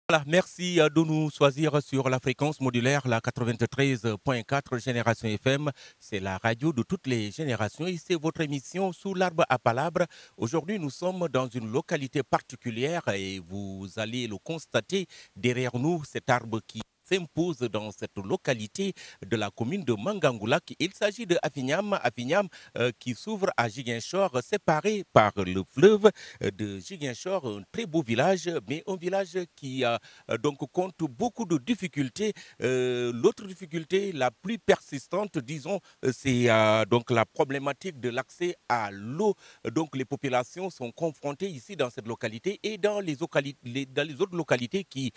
Voilà, merci de nous choisir sur la fréquence modulaire, la 93.4 Génération FM. C'est la radio de toutes les générations et c'est votre émission Sous l'arbre à palabre. Aujourd'hui, nous sommes dans une localité particulière et vous allez le constater derrière nous, cet arbre qui s'impose dans cette localité de la commune de Mangangoulak. Il s'agit de Afignam qui s'ouvre à Ziguinchor, séparé par le fleuve de Ziguinchor, un très beau village, mais un village qui donc compte beaucoup de difficultés. L'autre difficulté, la plus persistante, disons, c'est donc la problématique de l'accès à l'eau. Donc les populations sont confrontées ici dans cette localité et dans dans les autres localités qui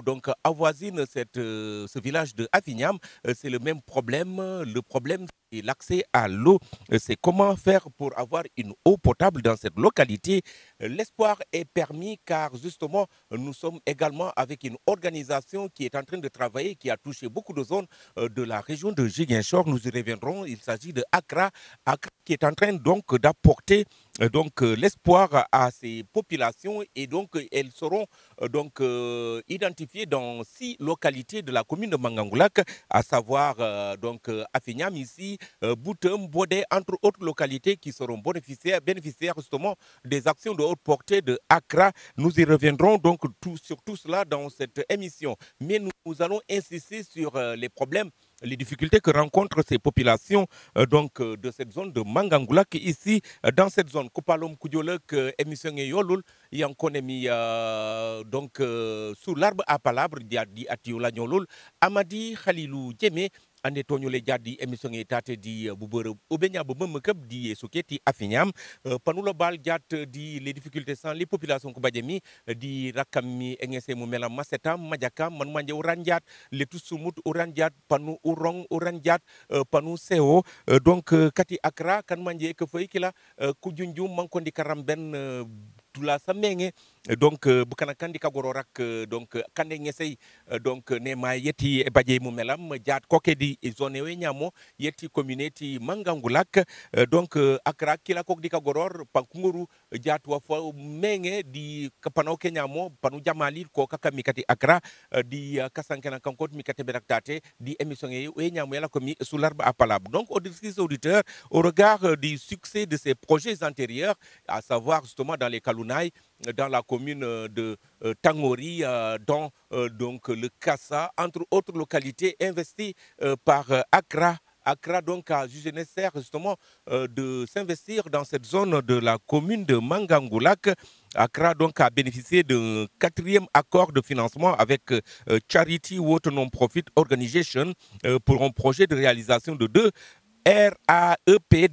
donc avoisinent ce village de Avignam. C'est le même problème. Le problème, c'est l'accès à l'eau. C'est comment faire pour avoir une eau potable dans cette localité. L'espoir est permis car justement, nous sommes également avec une organisation qui est en train de travailler, qui a touché beaucoup de zones de la région de Ziguinchor. Nous y reviendrons. Il s'agit de Accra, Accra qui est en train donc d'apporter l'espoir à ces populations et donc elles seront identifiées dans 6 localités de la commune de Mangangoulak, à savoir Afignam ici, Boutem, Bodé, entre autres localités qui seront bénéficiaires justement des actions de haute portée de Accra. Nous y reviendrons donc sur tout cela dans cette émission. Mais nous allons insister sur les problèmes, les difficultés que rencontrent ces populations de cette zone de Mangangoulak ici dans cette zone. Kupalom Kudiolek émission Yolul Yankonemi sous l'arbre à palabre di Atiola Nyolul Amadi Khalilou Djemé ande toñole jaddi émission e tate di bubeur obenya bo mem keb di soketi afinyam panulo bal jat di les difficultés sans les populations ko badjemi di rakami engese mu mela masetam majakam man manje uranjat le tusumut uranjat panu urong uranjat panu seo kati akra kan manje ke foy kila ku junjum man ko ndi karam ben tula samenge bukana kandi kagoro rak kande ngesey ne ma yeti e badje mu melam jat kokedi e zone we nyamo yeti community Mangangulak akra kila kok di kagoror pankunguru jat wa fo menge di kapano kenyamo panu jamali ko kakami kati akra di kasankena kankot mi kate beraktate di émission e nyamo yala komi sous l'arbre à palabre. Donc auditrices auditeurs, au regard du succès de ces projets antérieurs, à savoir justement dans les Kalounaï, dans la commune de Tangori, dans le Kassa, entre autres localités investies par Accra. Accra donc a jugé nécessaire justement de s'investir dans cette zone de la commune de Mangangoulak. Accra donc a bénéficié d'un 4e accord de financement avec Charity Water Non-Profit Organization pour un projet de réalisation de 2 RAEP,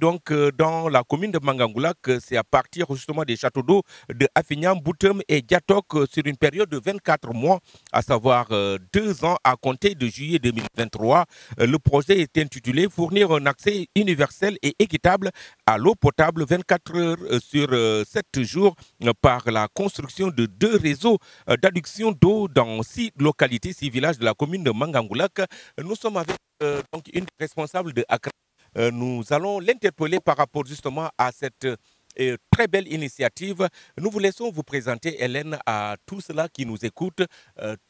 dans la commune de Mangangoulak. C'est à partir justement des châteaux d'eau de Afignam, Boutem et Diatok sur une période de 24 mois, à savoir 2 ans à compter de juillet 2023. Le projet est intitulé Fournir un accès universel et équitable à l'eau potable 24 heures sur 7 jours par la construction de 2 réseaux d'adduction d'eau dans 6 localités, 6 villages de la commune de Mangangoulak. Nous sommes avec une responsable de Accra. Nous allons l'interpeller par rapport justement à cette très belle initiative. Nous vous laissons vous présenter, Hélène, à tous ceux-là qui nous écoutent,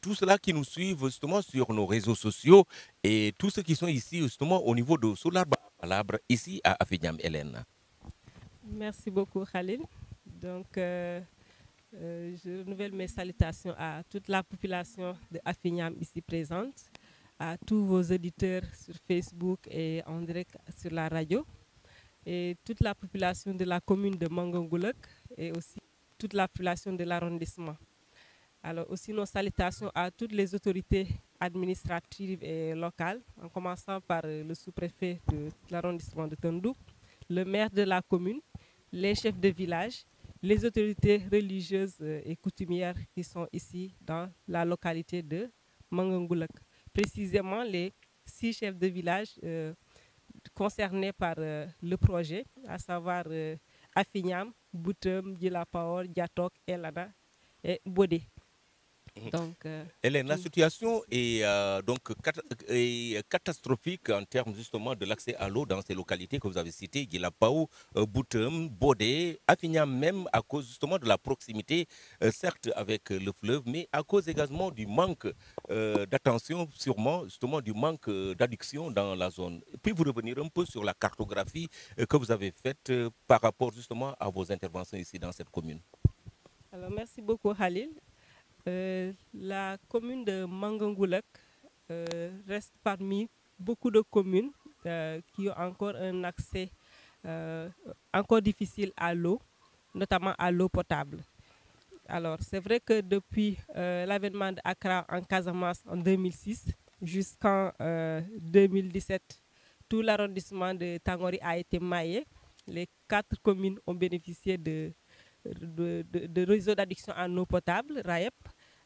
tous ceux-là qui nous suivent justement sur nos réseaux sociaux et tous ceux qui sont ici justement au niveau de Solarba Palabre, ici à Afignam, Hélène. Merci beaucoup, Khalil. Donc, je renouvelle mes salutations à toute la population de Afignam ici présente, à tous vos auditeurs sur Facebook et en direct sur la radio, et toute la population de la commune de Mangangoulak et aussi toute la population de l'arrondissement. Alors aussi nos salutations à toutes les autorités administratives et locales, en commençant par le sous-préfet de l'arrondissement de Tondou, le maire de la commune, les chefs de village, les autorités religieuses et coutumières qui sont ici dans la localité de Mangangoulak. Précisément les 6 chefs de village concernés par le projet, à savoir Afignam, Boutem, Djilapaor, Diatok, Elana et Bodé. Donc, Hélène, la tout. situation est est catastrophique en termes justement de l'accès à l'eau dans ces localités que vous avez citées, Guilapao, Boutem, Bodé, Afignam même à cause justement de la proximité, certes avec le fleuve, mais à cause également du manque d'attention, sûrement justement du manque d'adduction dans la zone. Puis-vous revenir un peu sur la cartographie que vous avez faite par rapport justement à vos interventions ici dans cette commune? Alors, merci beaucoup, Khalil. La commune de Mangangoulak reste parmi beaucoup de communes qui ont encore un accès euh, encore difficile à l'eau, notamment à l'eau potable. Alors, c'est vrai que depuis l'avènement d'Accra en Casamance en 2006 jusqu'en 2017, tout l'arrondissement de Tangori a été maillé. Les 4 communes ont bénéficié de réseaux d'adduction en eau potable, RAEP,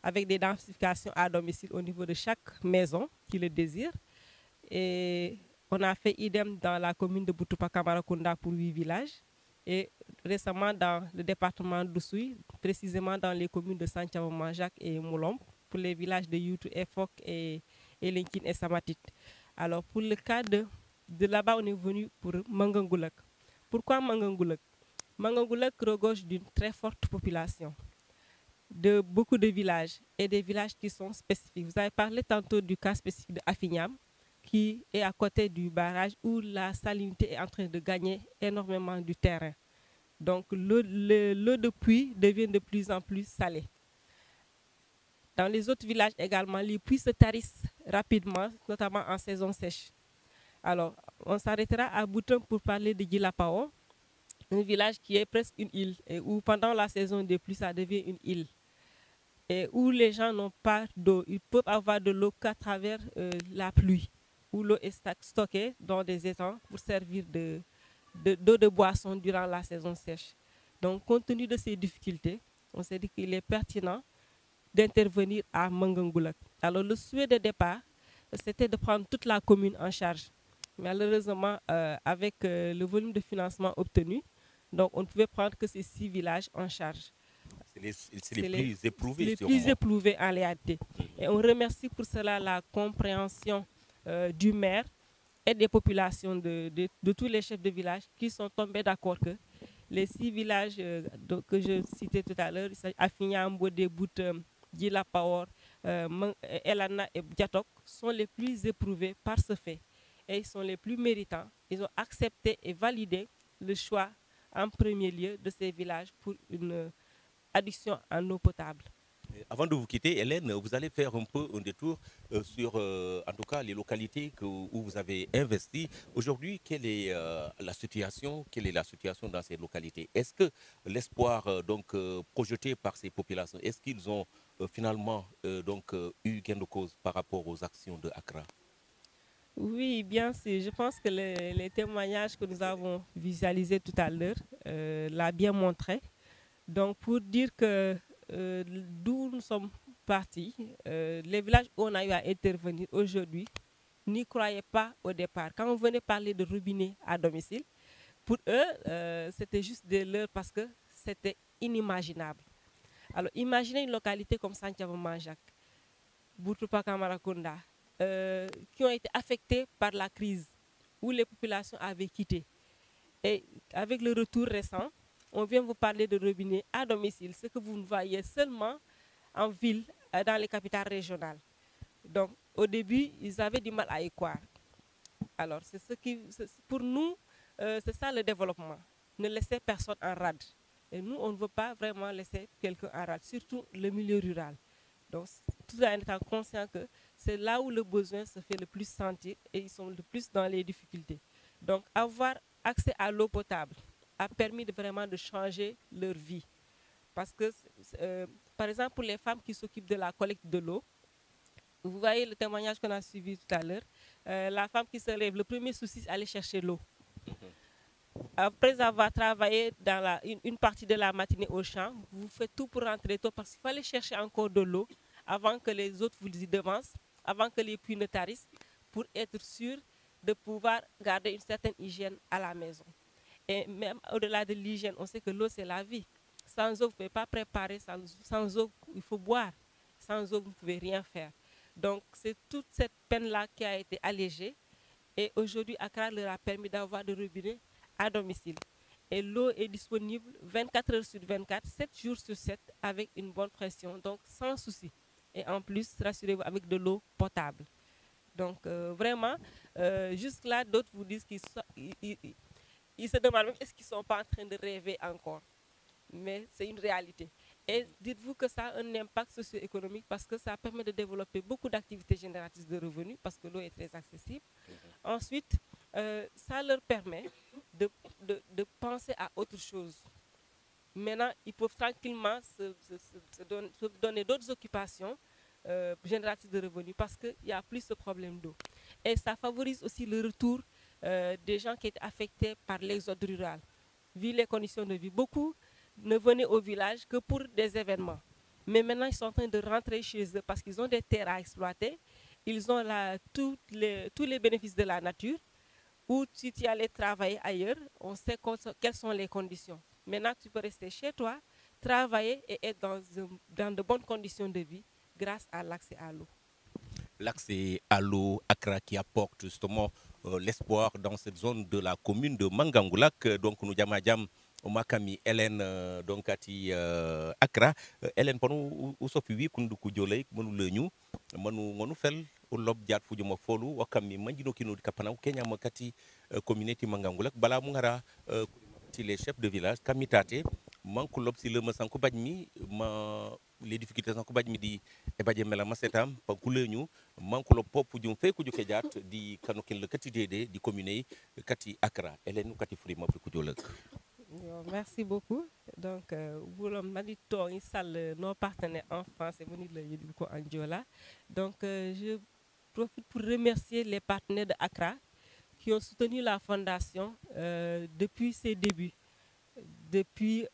avec des densifications à domicile au niveau de chaque maison qui le désire. Et on a fait idem dans la commune de Boutoupa Kamarakunda pour 8 villages. Et récemment dans le département d'Oussouy, précisément dans les communes de Santiago Manjak et Moulom, pour les villages de Youtou, Efok et Linkin et Samatit. Alors pour le cas de là-bas, on est venu pour Mangangoulak. Pourquoi Mangangoulak? Mangangoulak regorge d'une très forte population, de beaucoup de villages et des villages qui sont spécifiques. Vous avez parlé tantôt du cas spécifique de Afignam, qui est à côté du barrage où la salinité est en train de gagner énormément du terrain. Donc l'eau de pluie devient de plus en plus salée. Dans les autres villages également, les pluies se tarissent rapidement, notamment en saison sèche. Alors, on s'arrêtera à Bouton pour parler de Gilapao, un village qui est presque une île et où pendant la saison des pluies, ça devient une île. Et où les gens n'ont pas d'eau. Ils peuvent avoir de l'eau qu'à travers la pluie, où l'eau est stockée dans des étangs pour servir d'eau de boisson durant la saison sèche. Donc, compte tenu de ces difficultés, on s'est dit qu'il est pertinent d'intervenir à Mangangoulak. Alors, le souhait de départ, c'était de prendre toute la commune en charge. Malheureusement, avec le volume de financement obtenu, donc on ne pouvait prendre que ces 6 villages en charge. C'est les plus éprouvés, les plus sûrement. éprouvés en réalité. Et on remercie pour cela la compréhension du maire et des populations de tous les chefs de village qui sont tombés d'accord que les 6 villages que je citais tout à l'heure, Afignam, Bodé, Boutem, Djila Paor, Elana et Diatok, sont les plus éprouvés par ce fait. Et ils sont les plus méritants. Ils ont accepté et validé le choix en premier lieu de ces villages pour une adduction en eau potable. Avant de vous quitter, Hélène, vous allez faire un peu un détour sur, en tout cas, les localités où vous avez investi. Aujourd'hui, quelle est la situation? Quelle est la situation dans ces localités? Est-ce que l'espoir projeté par ces populations, est-ce qu'ils ont finalement eu gain de cause par rapport aux actions de Accra? Oui, bien sûr. Je pense que les témoignages que nous avons visualisés tout à l'heure l'a bien montré. Donc, pour dire que d'où nous sommes partis, les villages où on a eu à intervenir aujourd'hui n'y croyaient pas au départ. Quand on venait parler de robinet à domicile, pour eux, c'était juste des leurs parce que c'était inimaginable. Alors, imaginez une localité comme Santiago Manjak, Boutoupa Kamarakunda, qui ont été affectées par la crise, où les populations avaient quitté. Et avec le retour récent, on vient vous parler de robinet à domicile, ce que vous ne voyez seulement en ville, dans les capitales régionales. Donc, au début, ils avaient du mal à y croire. Alors, pour nous, c'est ça le développement. Ne laisser personne en rade. Et nous, on ne veut pas vraiment laisser quelqu'un en rade, surtout le milieu rural. Donc, tout en étant conscient que c'est là où le besoin se fait le plus sentir et ils sont le plus dans les difficultés. Donc, avoir accès à l'eau potable a permis vraiment de changer leur vie. Parce que, par exemple, pour les femmes qui s'occupent de la collecte de l'eau, vous voyez le témoignage qu'on a suivi tout à l'heure, la femme qui se lève, le premier souci, c'est aller chercher l'eau. Après avoir travaillé dans une partie de la matinée au champ, vous faites tout pour rentrer tôt parce qu'il fallait chercher encore de l'eau avant que les autres vous y devancent, avant que les puits ne tarissent, pour être sûr de pouvoir garder une certaine hygiène à la maison. Et même au-delà de l'hygiène, on sait que l'eau, c'est la vie. Sans eau, vous ne pouvez pas préparer, sans eau, il faut boire. Sans eau, vous ne pouvez rien faire. Donc, c'est toute cette peine-là qui a été allégée. Et aujourd'hui, Accra leur a permis d'avoir des robinets à domicile. Et l'eau est disponible 24 heures sur 24, 7 jours sur 7, avec une bonne pression, donc sans souci. Et en plus, rassurez-vous, avec de l'eau potable. Donc, vraiment, jusque-là, d'autres vous disent qu'ils ils se demandent même est-ce qu'ils ne sont pas en train de rêver encore. Mais c'est une réalité. Et dites-vous que ça a un impact socio-économique parce que ça permet de développer beaucoup d'activités génératrices de revenus parce que l'eau est très accessible. Ensuite, ça leur permet de penser à autre chose. Maintenant, ils peuvent tranquillement se donner d'autres occupations génératrices de revenus parce qu'il n'y a plus ce problème d'eau. Et ça favorise aussi le retour des gens qui étaient affectés par l'exode rural. Vu les conditions de vie, beaucoup ne venaient au village que pour des événements. Mais maintenant, ils sont en train de rentrer chez eux parce qu'ils ont des terres à exploiter. Ils ont tous les bénéfices de la nature. Ou si tu allais travailler ailleurs, on sait quelles sont les conditions. Maintenant, tu peux rester chez toi, travailler et être dans de bonnes conditions de vie grâce à l'accès à l'eau. L'accès à l'eau, Accra qui apporte justement l'espoir dans cette zone de la commune de Mangangoulak. Donc nous avons Makami Hélène donc ati Accra Hélène ponu usofi kundu kujole manu leñu manu fel lob jaat fujuma folu wakami manjino kino kapana Kenya makati communauté Mangangoulak bala mu ngara les chefs de village kamitate manku lob si le masanku bajmi ma les difficultés sanku bajmi di e baje mela masetam pa kuleñu manku lob pop jum fe kuju kejaat di kanokin le kati dede di commune kati Accra Hélène kati frima fi kujolek. Merci beaucoup. Donc, vous l'avez dit, nos partenaires en France et en Diola. Donc, je profite pour remercier les partenaires de Accra qui ont soutenu la fondation depuis ses débuts, depuis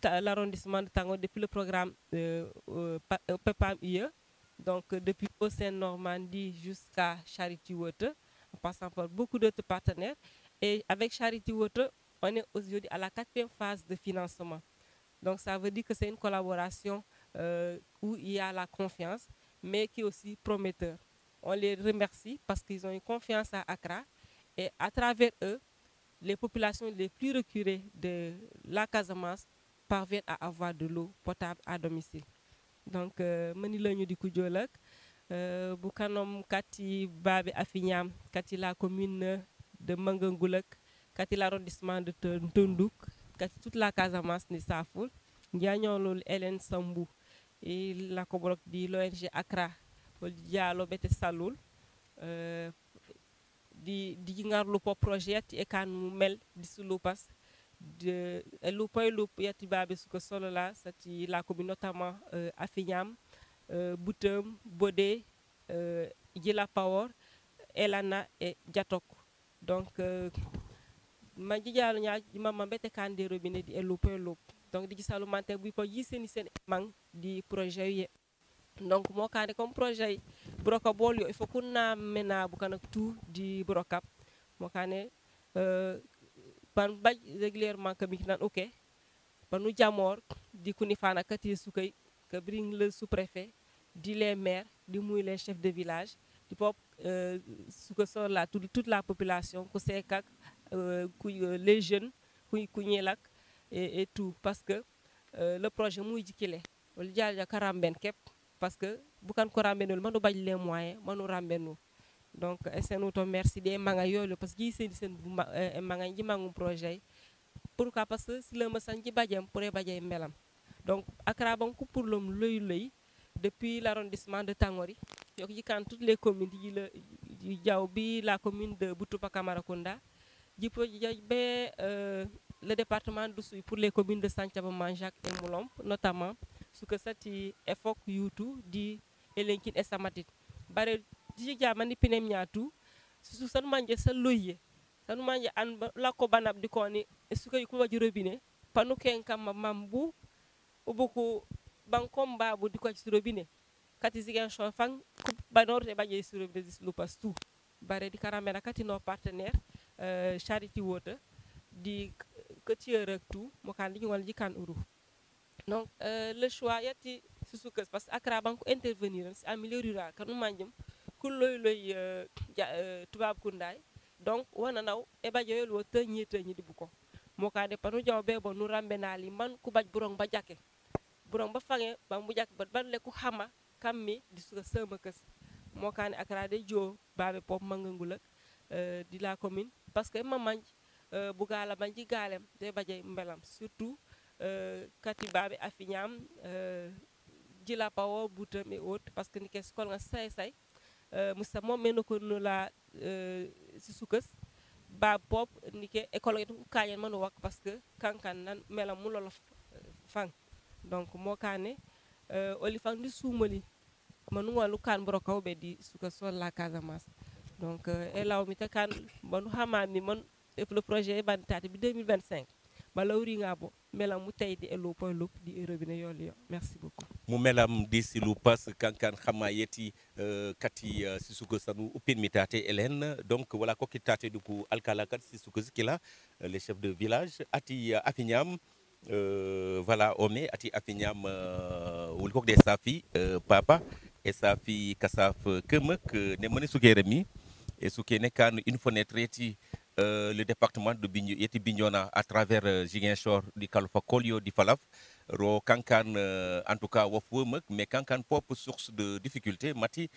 l'arrondissement de Tango, depuis le programme PEPAM-IE, donc depuis Océan-Normandie jusqu'à Charity Water, en passant par beaucoup d'autres partenaires. Et avec Charity Water, on est aujourd'hui à la 4e phase de financement. Donc ça veut dire que c'est une collaboration où il y a la confiance, mais qui est aussi prometteur. On les remercie parce qu'ils ont une confiance à Accra et à travers eux, les populations les plus reculées de la Casamance parviennent à avoir de l'eau potable à domicile. Donc, mani lañu di Kujolak, bukanom kati babe Afignam, kati la commune de Mangangoulak, kati l'arrondissement de Tunduk, kati toute la Casamance ni Safoul, ndianyon lol Hélène Sambou et la cobrok di l'ONG Accra, pour dialo bete Saloul, di ngarlu po projet ti ekan mel di sulupas de lupoy lup yati babe suko solo la sati la commune notamment Afignam, Boutem, Bodé, Djila Power, Elana et Diatok. Donc ma jijalo nya mama bete kan de robinet di lupoy lup. Donc di gisalu mante bu ko yiseni sen mang di projet yi. Donc mo kané comme projet broka bol yo il faut kunna mena bu kanak tout di brokap mo kané ban baj régulièrement que mi nan OK panu jamor di kuni fana kati sukay que bring le sous-préfet di les maires di muy les chefs de village di pop suko so la toute la population ko sekak les jeunes ku ñelak et tout parce que le projet muy jikile wol jaal ja karamben kep parce que bukan ko rambenul manu baj les moyens manu rambenu donc SNU to merci des manga yolo parce que sen manga ji mangum projet pourquoi parce que si le masan ji badjam pour badjay melam donc Accra banku pour l'homme leuy depuis l'arrondissement de Tangori yok jikan toutes les communes di jaw bi la commune de Boutoupa Camaracounda ji po be le département d'Oussouye pour les communes de Santhiaba Manjak et Moulomp notamment ce que sati efok yutu di elenkin et samatit bare di jamani pinem nyatu su san manje sa loye san manje an la ko banab di ko ni suka ko waji robinet panu ken kam mambu ubuku bankom babu di ko ci robinet kati zigen chofang ku banorte baje sur robinet dis lupas tout bare di karamera kati no partenaire Charity Water di que tu rek tout mo kan di wal ji kan uru donc le choix yati si sukas parce que Accra banque intervenir en milieu rural kanu manjum kulloy loy tubab kunday donc wana naw e bajoyol wo teñi di buko mo ka de panu jaw be bo nu rambe nali man ku baj burong ba jake burong ba fange ba mu jak ba ban le ku xama kammi di suka sama kes mo ka ne Accra de jo babe pop mangangula di la commune parce que mamanj bugala banji galem de bajay mbelam surtout kati babe afiñam jila pawo butam et autres parce que ni kes kol nga say musa mom meno ko no la si sukas ba pop ni ke école ngi ko kayen manu wak parce que kankan nan melam mu lolo fang donc mo kané oli fang di soumali manu walu kan bro kawbe di suka sol la Casamance donc elaw mi ta kan banu hamami man le projet bandati bi 2025 balawri ngabo melam mu tay di elo point loop di robinet yoli merci beaucoup mu melam di silu pas kankan xama yeti kati sisuko sanu upin mitate Hélène donc voilà ko kitate du coup alkala kat sisuko skila les chefs de village ati afiñam voilà ome ati afiñam wul ko de safi papa et safi kasaf kemek ne moni sukeremi et sukene kan une fenêtre yeti le département de Bignona à travers Ziguinchor di Kalfa Kolio di Falaf ro kankan en tout cas wofwemek mais kankan pop source de difficulté mati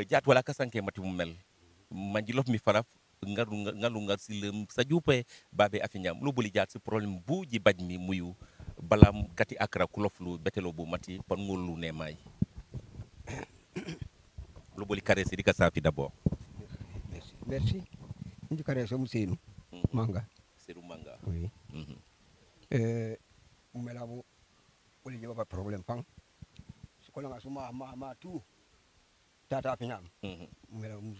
jat wala kasanke mati mumel manjilof mi Falaf ngalu ngal silem sa jupe babe afiñam lu boli jat ci problème bu ji baj mi muyu balam kati Accra kuloflu betelo bu mati pan ngolu ne may lu boli caressé di kasafi d'abord merci ñu caressé mu Seydou Manga Seydou Manga oui melamu wala jaba ba problème fang su ko nga suma ma tout tata afiñam melamu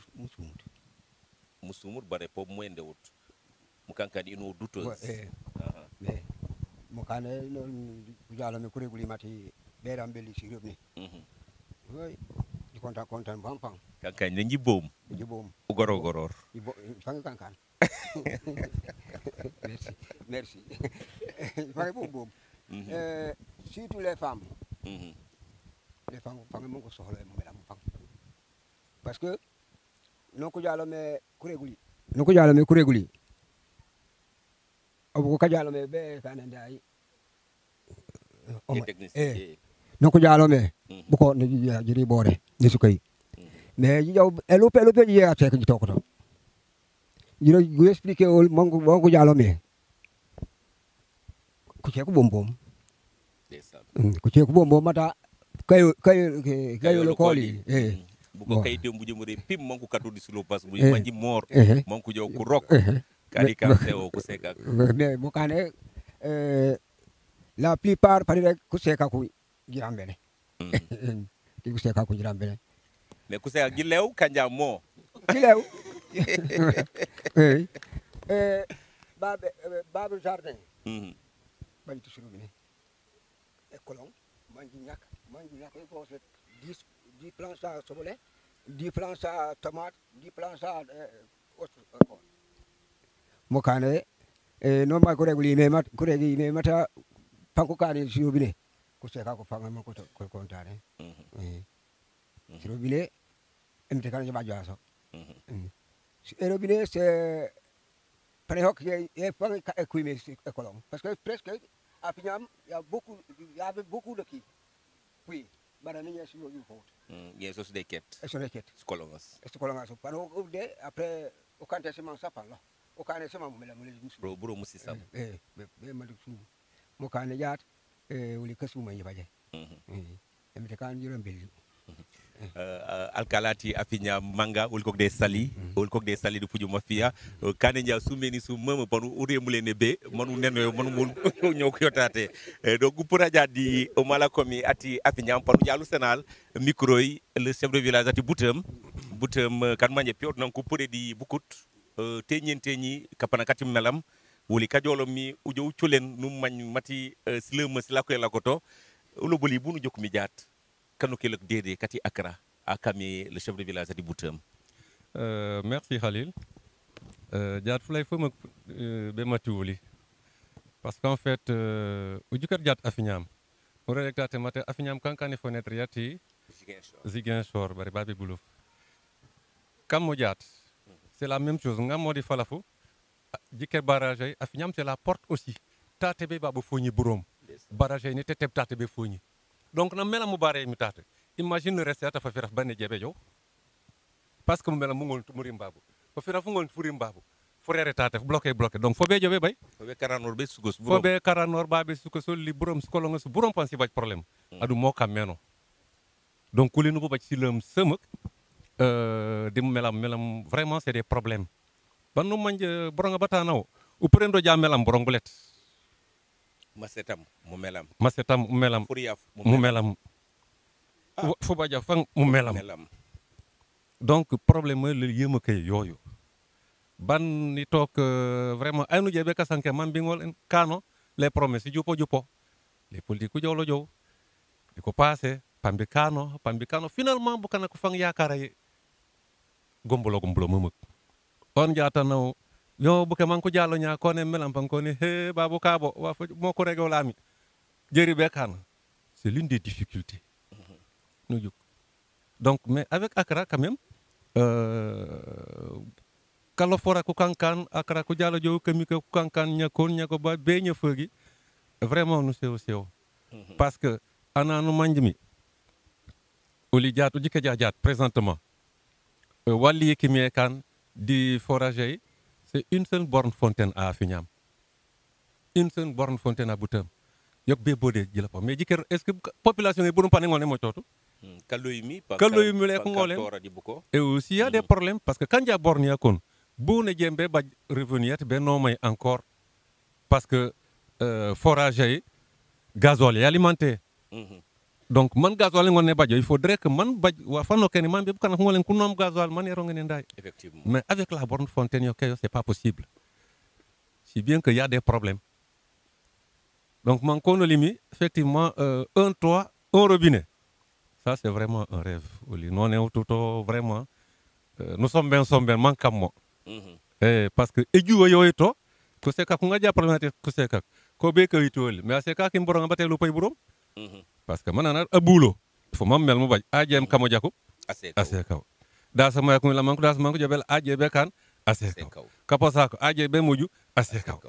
musumur bare pop mwende wut mukankadi ino douteuse mais mo kane non jalo me kureguli mati beram belli ci rewni oui di kontaan bam fang kankan ne njibom goror fang kankan merci fang bom surtout les femmes fang mo ko soxla mo melam fang parce que noko jalo me kureguli obu ko jalo me be kanande ay noko jalo me bu ko ne jiri bore ni sukay mais yow elupe ji ya tek ji tokoto jiro gu expliquer ol mongo jalo me ku ce ko bombom mata kayo lo koli bugo kay dembu jumure pim monko kadu di sulo pas bu manji mor monko jow ku rok kadi kam sewo ku seka mais mo kane la plupart pari rek ku seka ku jirambene ku seka ku jirambene mais ku seka gilew kanja mo gilew babu jardin bañ ci suru bi ne écolon manji ñak ko c'est 10 planches à sobole 10 planches à tomate 10 planches à mo kane no ma ko reguli me mata panko kane suru bi ne ko seka ko fanga mo ko kontane suru bi ne emte kan ba jaso suru bi ne c'est préhok et fanga équipé écolon parce que presque à Pignam il y avait beaucoup de qui oui barani ya sio yu faut yeso de quête skolongas pano de après au canté sement sapan là au canté sement mo la mo le bro musisam be ma su mo kané yaat wuli kasu ma yibaje emte kan juram belli alkalati afinya manga ulkok de sali du fuju mafia kane nja sumeni su mama panu ure mulene be manu neno manu mul nyoko yotate donc pour di o mala komi ati afinya panu jalu senal micro yi le chef de village ati butem kan manje piot nan ko pure di bukut teñi kapana kati melam wuli kajolo mi ujo uchulen num mañ mati silema silako lakoto ulo boli bunu jokmi jaat kanu kelek dede kati Accra akami le chef de village di Boutem. Merci Khalil. Diat fulay fo be matuuli parce qu'en fait ujukar diat afiñam ore tate mate afinyam kankani fenêtre yati Ziguinchor bari babi buluf kam mo jaat c'est la même chose ngam modi falafu jiker barrage ay afinyam c'est la porte aussi tate be babu foñi burom barrage ay ni teteb tate be foñi donc na mela mu bare mi tate imagine le reste ata fa firaf bane jebe jow parce que mu mela mu ngol murim babu fa firaf ngol furim babu forere tate bloqué donc fo be jobe bay fobe karanor be sugos fo be karanor babe suko solli burom skolongo su burom pansi baj problème adu mo kam meno donc kulinu bo baj silam semak dim melam vraiment c'est des problèmes banu manje boronga batanaw u prendo ja melam borong bulet masetam mu melam furiyaf mu melam fo baja fang mu melam donc problème le yema kay yoyu ban ni tok vraiment aynu jebe kasanke man bingol en kano les promesses jupo les politiques jolo jow diko passé pambi kano finalement bu kana ko fang yakara gombolo memek on jata naw yo bu ke man ko jallo nya ko ne melam pan ko ne he babu kabo wa mo ko rego lami jeri be kan c'est l'une des difficultés nous donc mais avec Accra quand même kala fora ku kankan Accra ku jallo jow kemi ku kankan nyako ba be nya feugi vraiment nous c'est parce que ananu manjimi oli jaatu jike jaajat présentement wali kimi kan di forager c'est une seule borne fontaine à Afinyam une seule borne fontaine à Boutem yok be bodé jila pa mais jiker est-ce que population est burum pané ngone mo totu kaloyimi le ko ngolen et aussi il y a des problèmes parce que quand ya borne ya kon bu ne jembe ba revenir be no may encore parce que forager gasoil est alimenté donc man gasoil ngone badjo il faudrait que man baj wa fano ken man be kan ngolen ku nom gasoil man yero ngene nday effectivement mais avec la borne fontaine yo c'est pas possible si bien que y a des problèmes donc man kono limi effectivement un toit un robinet ça c'est vraiment un rêve oli non est tout vraiment nous sommes bien man kam mo parce que eju yo to ko se ka ko ngaja problématique ko se ka ko be ko yitol mais c'est ka ki mboro ngabate lu pay burom parce que manana abulo fo mam mel mu baj ajem kamo jaku ase kaw da sama ko la manko da sama ko jabel aje be kan ase kaw kaposa ko aje be muju ase kaw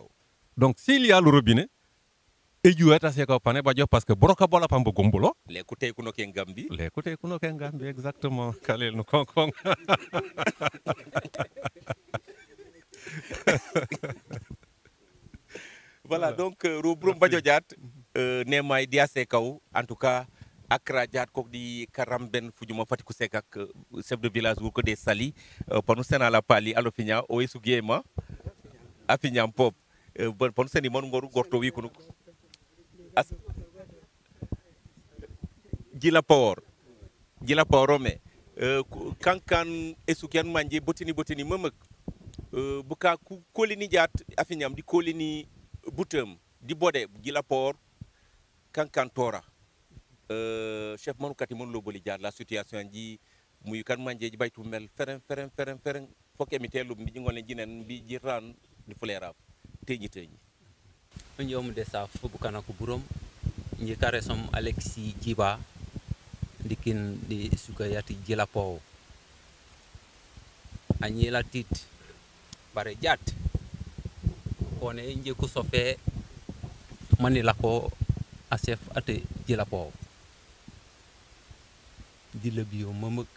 donc s'il y a le robinet eju ata se kaw pané bajo parce que broka bola pambo gombulo le ko tay kuno ken gambi exactement kalel no konkon voilà donc robrum bajo jat nemay diase kaw en tout cas Accra jat ko di karamben fujuma fatiku sekak chef de village ko de sali panu sena la pali alofinya o esugema afinyam pop panu seni mon ngoru gorto wi kunu jila power me kankan esukian manje botini memek buka ku kolini jat afinyam di kolini butem di bode jila power kankan tora chef manu kati mon loboli jaar la situation ji muy kan manje ji baytu mel feren foke mi telu mi ngone jinen bi jiran di fulera teñi njom de sa fu bukana ko burom nji kare som Alexis Djiba dikin di suka yati jilapo anyi latit bare jat kone nji ku sofe mani lako asef ate jilapo di lebio mamek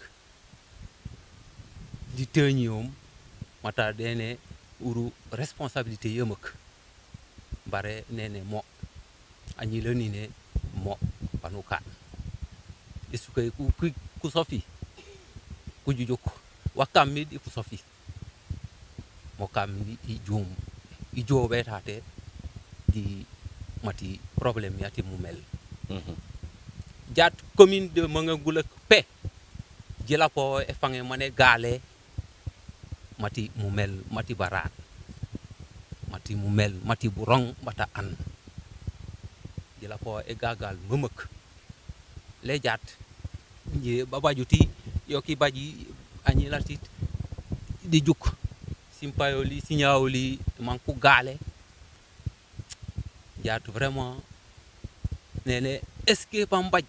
di teñiom mata dene uru responsabilité yemek bare nene mo anyi leni ne mo panuka isuke ku sofi ku jujuk wakam di ku sofi mo kam di ijo betate di mati problème yati mu mel jat commune de Mangangulak pe jilapo e fange mané galé mati mu mel mati barat mati mu mel mati burong bata an jilapo e gagal memek le jat ñi babajuti yoki baji anyi latit di juk simpayoli signawoli manku galé jat vraiment nene est-ce que pa mbaj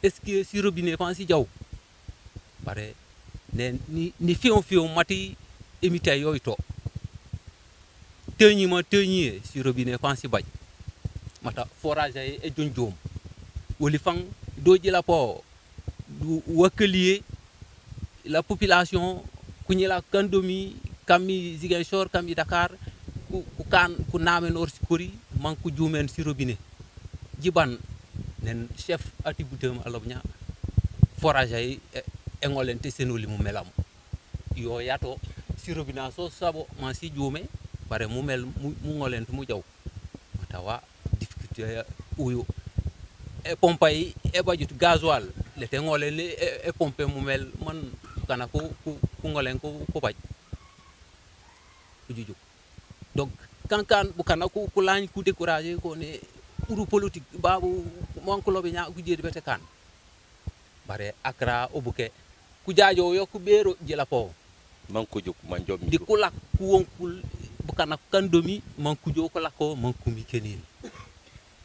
est-ce que si robinet fan si jaw bare ne ni fiyon mati imita yoy to teñi ma teñi si robinet fan si baj mata forage ay e jonjom woli fan doji la po du wakalier la population kunyela kandomi kami Ziguinchor kami Dakar ku namen or sikori man ku jumen si robinet jiban nen chef atibutem alobnya forage ay e ngolente senoli mu melam yo yato si robinet so sabo man si jume bare mu mel mu ngolent mu jaw matawa difficulté uyo e pompe yi e bajut gasoil le te ngole le e pompe mu mel man kana ku ngolen ko baj juju donc kan bu kana ku lañ ku décourager ko ne uru politique babu mon ko lobe nya ku jedi bete kan bare akra obuke ku jaajo yo ku bero jila po man ko juk man jom di ku lak ku wonkul bu kana kandomi man ku jo ko lako man ku mi kenil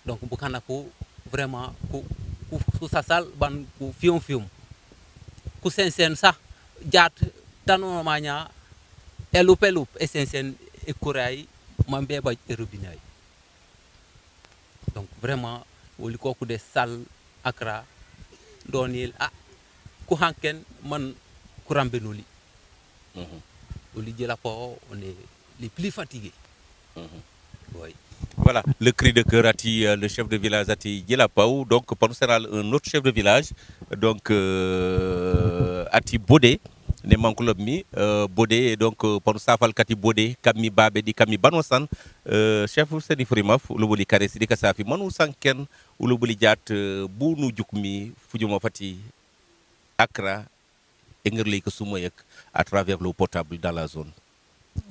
donc bu kana ko vraiment ku sasal ban ku fium ku sensen sax jaat tanono maña elup sensen e kuray man be ba robinet donc vraiment woli koku de sal akra donil ku hanken man kurambenoli woli jela po on est les plus fatigués oui. Voilà, le cri de cœur ati le chef de village ati Djilapao, donc pour nous c'est un autre chef de village, donc ati Bodé, ne mankulob mi Bodé, donc pour nous safal kati Bodé, kami babe di kami banosan, chef seni frimaf, ulubuli karesi di kasafi, manu sanken ulubuli jat bunu jukmi fujuma fati Accra, engerli ke sumoyek à travers l'eau potable dans la zone.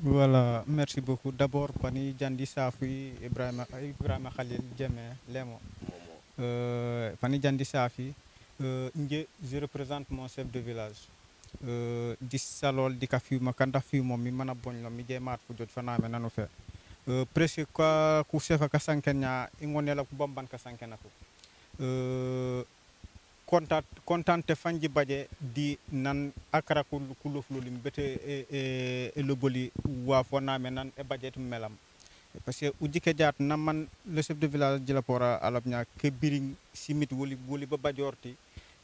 Voilà, merci beaucoup. D'abord, Pani Djandi Safi, Ibrahima Khalil Djemé, Lemo. Pani Djandi Safi, je représente mon chef de village. Di salol di kafiu makanda fiu momi mana bonlo mi je mat fu jot fana me nanu fe. Presque quoi ku sefa ka sankenya ingonela ku bamban ka sankena ko. Kontante fanji baje di nan akara kuluflulim bete e loboli wa fona men nan e baje tum melam parce que ujike jaat na man le chef de village Djilapora alabnya ke biring simit woli ba bajorti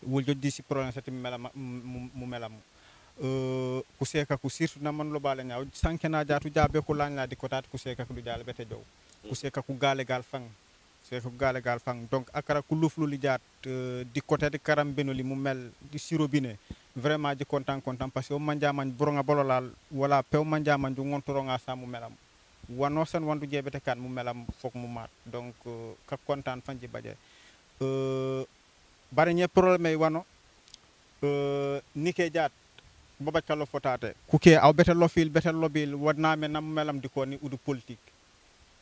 wol joddi si problème sati melam mu melam ku seka ku sirtu na man lo bale nyaaw sankena jaatu jaabe ko lañ la di ko tat ku seka ku du jaal bete jow ku seka ku gale gal fang c'est que gale gal fang donc akara ku luflu li jaat di côté de karam benoli mu mel di sirobine vraiment di content parce que o manja man boronga bololal wala pew manja man du ngontoronga sa mu melam wano san wandu jebete kan mu melam fok mu mat donc ka content fanji baje bari ñe problème yi wano nike jaat babaj kalo fotate kuke aw bete lofil bete lobil wadna me nam melam di ko ni udu politique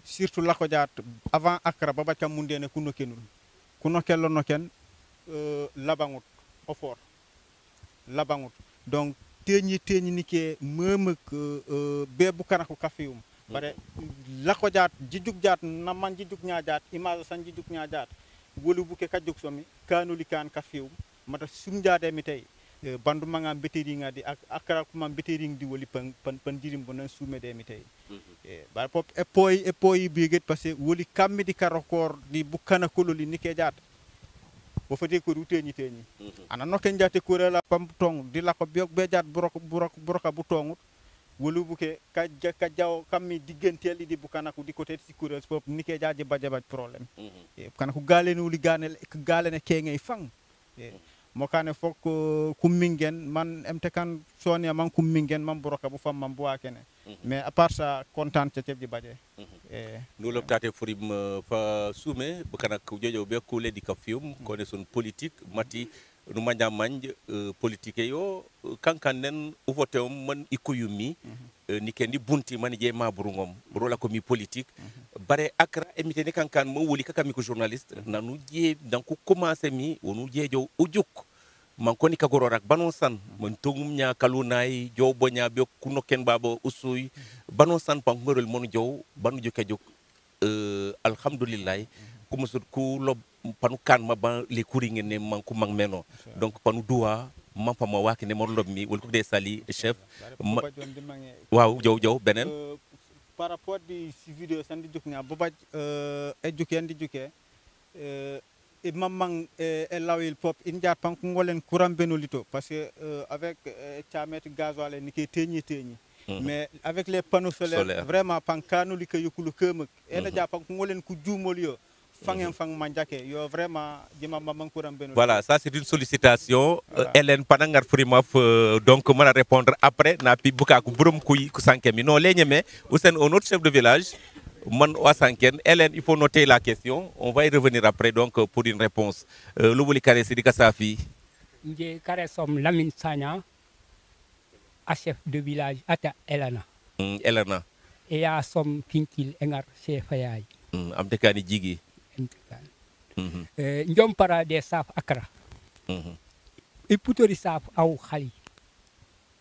surtout lako jaat avant Accra babaj kam mundene kuno kenul kuno kello no ken labangut ofor labangut donc teñi nike memek bebu kanako kafium bare lako jaat jijuk jaat na man jijuk nya jaat image san jijuk nya jaat wolu buke kajuk somi kanuli kan kafium mata sum jaade mi tay bandu manga beteri ngadi ak Accra kuma beteri di woli pan dirim bonan sumede mi tay bar pop e poy biget parce que woli kammi di karokor di bukana kololi nike jaat bo fati ko ruteñi teñi ana no ken jaate ko la pam tong di la ko be jaat broka bu tongut wolu buke ka jaw kammi digentel di bukana ko di côté ci courage pop nike jaaje bajabaj problème kana ko galene woli ganel galene kengey fang mo kane fok kummingen man emte kan sonia man kummingen man broka bu fam man boa kene mais à part ça content ci tebji baje nous l'optate furim fa sume bukana ko jojo be ko ledi ka fium ko ne son politique mati nu manja manj politique yo kankan nen uvote man ikuyumi ni kendi bunti man je ma burungom rola ko mi politique bare Accra emite ne kankan mo woli kaka mi ko journaliste nanu je donc commencer mi wonu jejo ujuk man koni ka goro rak banon san man tongum nya kalunay jow bonya be kuno ken babo usuy banon san pa ngorol mon jow banu joke jok alhamdulillah ku musut ku lo panu kan ma ban le kuringe ne man ku mang meno donc panu duwa man fa ma waki ne mo lob mi wol ko de sali chef waaw jow benen par rapport di si vidéo sandi juk nga boba e jukendi juke e mamang e lawil pop in jaar pan ko ngolen courant benolito parce que avec tiamet gasoil ni ke teñi mais avec les panneaux solaires vraiment pan kanuli ke yukulu kemak ena jaar pan ko ngolen ku jumol yo fangen fang manjake yo vraiment jima mamang courant benolito. Voilà, ça c'est une sollicitation. Hélène Panangar Furimaf donc m'a répondre après na pi buka ku burum ku sankemi non leñeme ou c'est un autre chef de village man wa sanken. Hélène, il faut noter la question, on va y revenir après donc pour une réponse. Lu wuli kare sidika safi nje kare som Lamine Sagna a chef de village ata Elana Elana e ya som pinkil engar chef ayay am tekani jigi njom para de saf akra e putori saf aw khali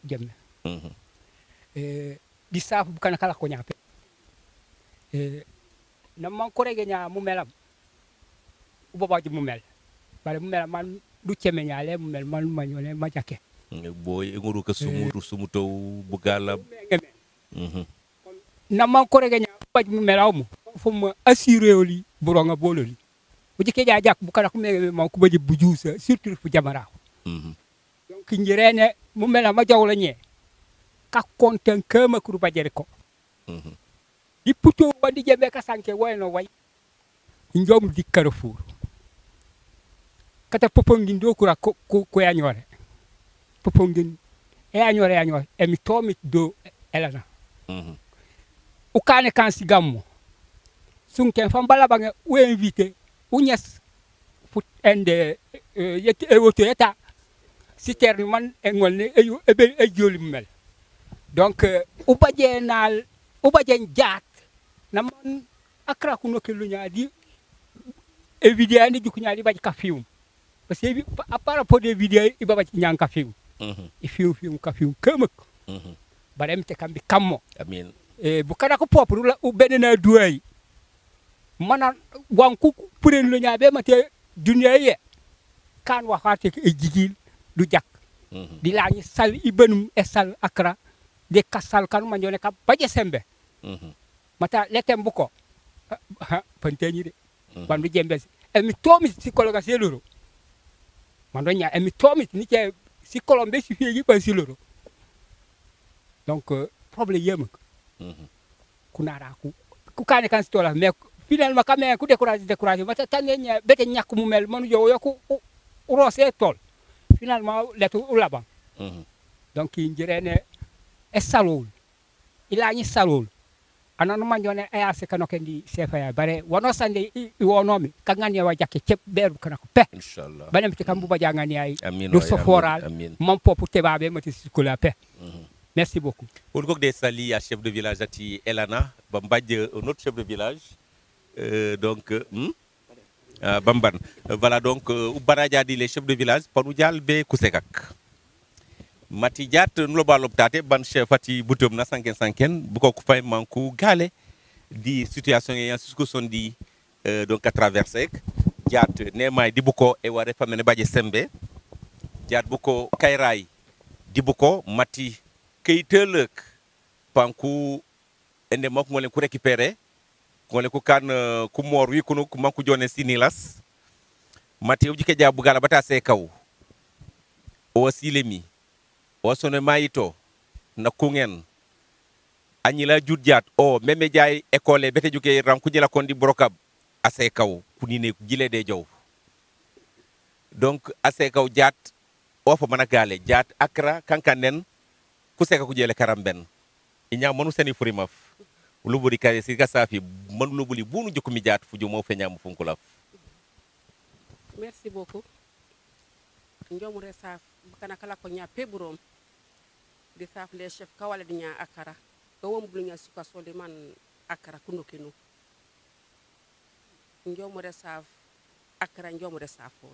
jemme di saf bu kana kala ko ñape na man ko rege nya mu melam u baba ji mu mel bare mu mel man du ceme ñaale mu mel man ma ñone ma jakke boy nguru ka sumuto bugala na man ko rege nya baj mu melaw mu fu ma assuré oli buronga bololi bu jike ja jak bu kana ko me man ko baji bu juusa surtout fu jamara donc njirene mu mela ma jawla ñe ka konten kema kuru bajere ko di puto wandi jembe ka sanke wayno way njom di Carrefour kata popongin do kura ko yañore popongin yañore e mi tomit do Elana o kane kan si gammo sunken fam bala bange o invité o ñes fut ende yeti e woto eta citerne man e ngolne e joli mel donc o bajenal o bajen jaat na man akra ku nokki lu ñaadi e vidéo ni juk ñaadi baj ka film parce que à par rapport des vidéos i baba ñang ka film e film ka film kemak barem te kambi kammo amin e bu kada ko popru la u benena duay mana wanku puren lu ñaabe mate dunya ye kan waxate e jigil du jak di lañi sal ibenum e sal akra de kasal kan ma ñone ka baje sembe mata letem buko panteñi de bandu jembe e mi tomi psychologue seluro mando nya e mi tomi ni ke psychologue be si fi ba seluro donc problème yema kunara ku kane kan stola mais finalement quand même ku décourager mata tané nya bete ñak mu mel manu jow yoku rosé tol finalement letu ulaba donc njirene e salol ila ñi salol anano manjone ayase kanoke ndi sefa bare wono sande wonomi ka ngani wa jakke cep beru kanako pe inshallah banem te kambu baja ngani ay amin do soforal amin mon popu tebabe mati sikula pe merci beaucoup pour gok de sali à chef de village ati Elana bambadje un autre chef de village donc bamban voilà donc ubaraja di les chefs de village panu dial be kusekak mati jat nulo balop tate ban chef ati butum na sanken bu ko fay manku galé di situation yan susko sondi donc à traverser jat ne may di buko e ware famene baje sembe jat buko kayray di buko mati kaytelek panku ende mok ngole ku récupérer ngole ku kan ku mor wi kunu ku manku jone sinilas mati ujike jabu gala bata se kaw o silemi o sono mayito na kungen anyila judjat o meme jay école bete juke ram ku jela kondi brokab ase kaw kunine jile de jow donc ase kaw jat o fa mana galé jat akra kankanen ku seka ku jele karamben inya monu seni furimaf luburi kare sika safi man lubuli bunu jukumi jat fu jumo fe nyam funkulaf merci beaucoup njom resaf kana kala ko nya peburom de saf les chef kawale di nya akara ko wom bulu nya suka sole man akara kuno kenu njom resaf akara njom resafo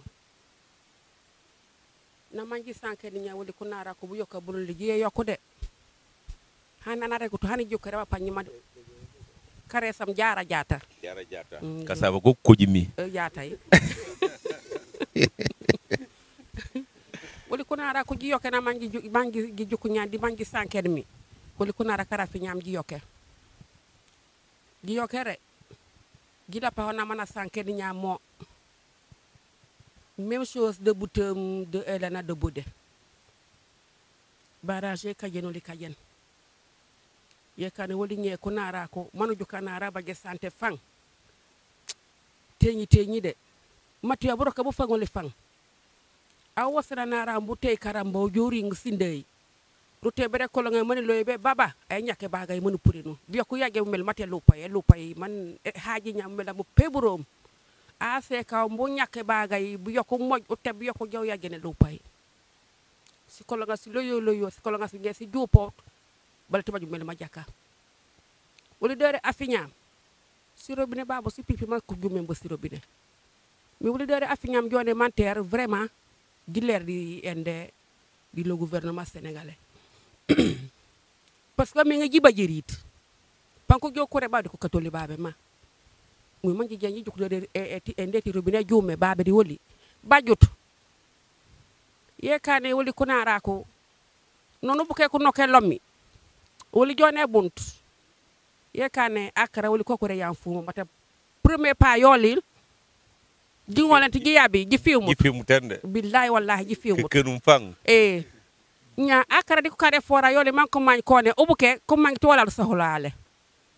na mangi sanke ni nya woli kunara ko bu yoka bulu liggey yokku de hanana rek to hani jokere wa panyi madu karesam jara jata jara jata kasaba ko kojimi jatay woli kunara ko jiyoke na mangi gi jukku ñaan di mangi sanked mi woli kunara kara fi ñam jiyoke re gila pa na mana sanked ñam mo même chose de boutem de Elena de Bodé barrage kajenoli kajen yekane woli ñe kunara ko manu jukanara baje sante fang teñi de matiya broka bu fangoli fang aw wasana nara mbute karambo jori ng sindey rute bere ko nga mani loybe baba ay ñake bagay mënu purinu bi ko yagge mel mate lu pay man haaji ñam mel mu peburom a se ka mbo ñake bagay bu yoko moj utte bi yoko jaw yagge ne lu pay si ko nga si loyo si ko nga si ngesi jupo bal tibaju mel ma jakka woli dere afiñam si robinet babo si pipi ma ko jumem bo si robinet mi woli dere afiñam jone manter vraiment gileer di ende di le gouvernement sénégalais parce que mi nga jiba jerit panko jokure ba di ko katoli babe ma muy manji janji juk de ende ti robinet jume babe di woli bajut ye kane woli kunara ko nonu buke ko noke lommi woli jone bunt ye kane akara woli kokore yam fu mata premier pas yolil ji ngolante ji yabi ji fiumu tende billahi wallahi ji fiumu kenum fang nya akara di ko kare fora yole man ko man ko ne ubuke ko man to wala saholale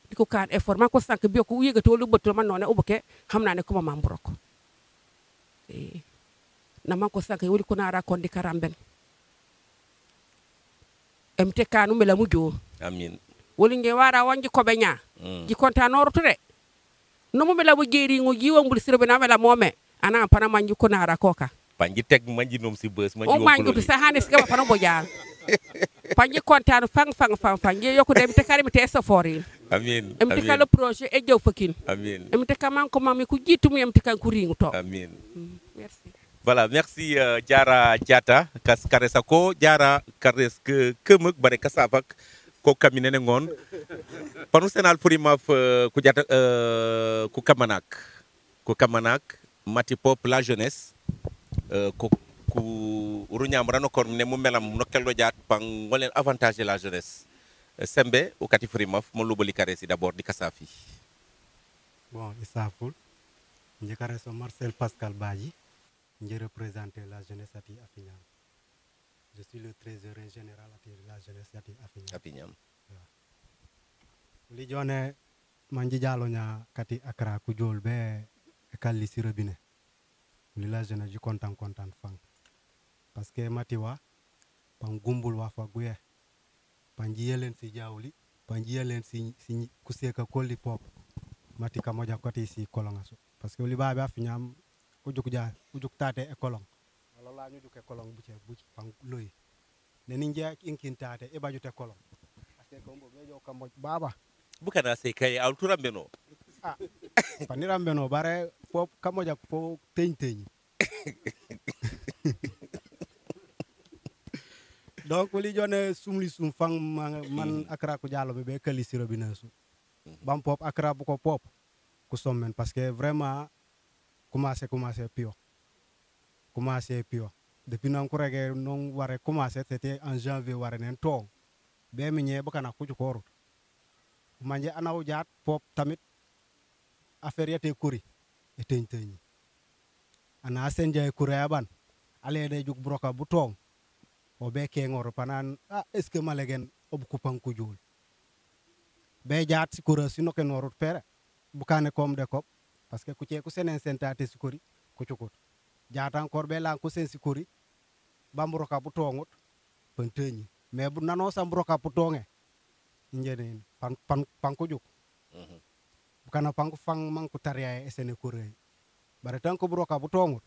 di ko kan effort man ko sank bi ko yega to lu betul man none ubuke xamna ne ko ma brok na man ko sank woli ko na ra kon di karamben emte kanu mela mujo amin woli nge wara wanji ko be nya ji kontanoro to de no mo mela bu jeri ngo jiwa mbul sirbe na mela mome ana pana manji ko nara koka panji teg manji nom si bus manji o manji to sa hanes ga pana bo jaar panji kontan fang je yoko dem te karimi te safori amin emte kala projet e jew fakin amin emte kaman ko mami ku jitum emte kan ku ringu to amin merci voilà merci Diarra Diatta kas karesa ko Diarra kares ke kemek bare kasavak ko kamine ne ngon panu senal purima ku jata ku kamanak mati pop la jeunesse ku runyam rano kon ne mu melam no keldo jat pang ngolen avantage la jeunesse sembe o kati purima mo lubali karesi d'abord di kasafi bon isaful nje kareso Marcel Pascal Badji nje représenter la jeunesse ati Afignam. Je suis le trésorier général de la jeunesse ati Afignam. Li jone manji jalo nya kati Accra ku jol be kalli si robinet. Li la jeunesse ju content fang. Parce que matiwa pang gumbul wa fa guye. Panji yelen si jawli, panji yelen si kuseka kolli pop. Mati kamoja koti si kolongaso. Parce que li babe Afignam ujuk tate e kolong. La ñu duke kolong bu pang loy ne ninja inkintate e bajute kolong ate ko mbo bejo kam baba bukana se kay aw turambeno panirambeno bare pop kamoja po teñ donc li jone sumli sum fang man Accra ko jalo be kali siro binasu bam pop Accra bu ko pop ku sommen parce que vraiment commencé pio depuis non ko rege non ware commencé c'était en janvier ware nen to be mi ñe bakana ku ko ru manje anaw jaat pop tamit affaire yate kuri e teñ ana senjay kuraban ale de juk broka bu tong o be ke ngor panan est ce que malegen ob ku panku jul be jaat si kura sino ke norut pere bukane kom de kop parce que ku ci ku senen sentate sikori ku cukut jaata encore be lan ku sen sikori bambroka bu tongut penteñi mais bu nano sam broka bu tonge njene pan ko juk bukana panku fang man ku tariya e sene kurey bare tan ko broka bu tongut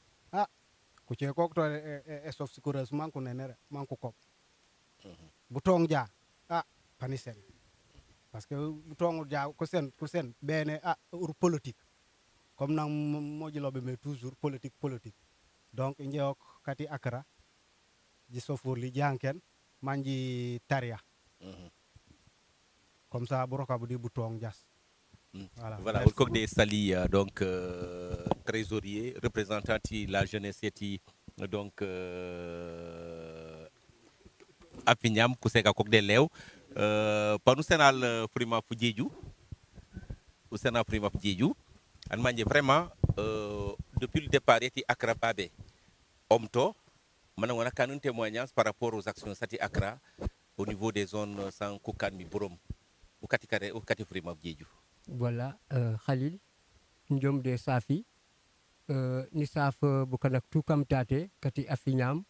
ku ci ko to e sof sikori man ku nenere man ku kop bu tong ja panisen parce que bu tongut ja ko sen bene ur politique comme nang moji lobe mais toujours politique donc njewok kati Accra ji sofur li janken manji taria comme ça bu roka bu di bu tong jas Voilà, au de Sali, donc trésorier, représentant de la jeunesse, donc Afignam, Kouseka Kok de Léo, par nous Sénal Prima Fudjeju, au Sénat Prima Fudjeju, en vraiment, depuis le départ, il était Accra Babé, Omto, maintenant on a qu'un témoignage par rapport aux actions Sati Accra au niveau des zones sans Koukan Miborom, au Kati Prima Fudjeju. Voilà, Khalil, njom de Safi, ni saf bukanak tout kam tate, kati Afignam,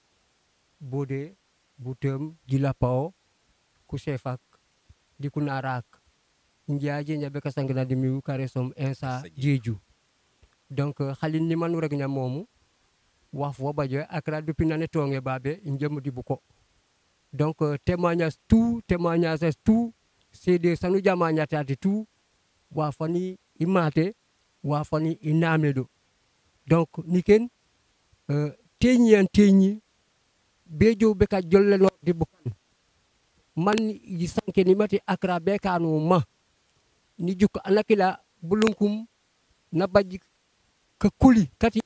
Bode, Boutem, Dilapao, Kusefak, Dikunarak, Ndiaje, Nyabeka Sangana de Miu, Karesom, Ensa, Djeju. Donc, Khalil ni manu rek momu, waf wabaje, Accra depuis nane tonge babe, njom di buko. Donc, témoignage tout, c'est de sanu jamanya tati tout, wafani imate, wafani inamedo. Donc, niken, tenyi, bejo beka jolle no di bukan. Man yi sanke ni mati Accra beka no ma. Ni juk anakila bulunkum na baji ke kuli kati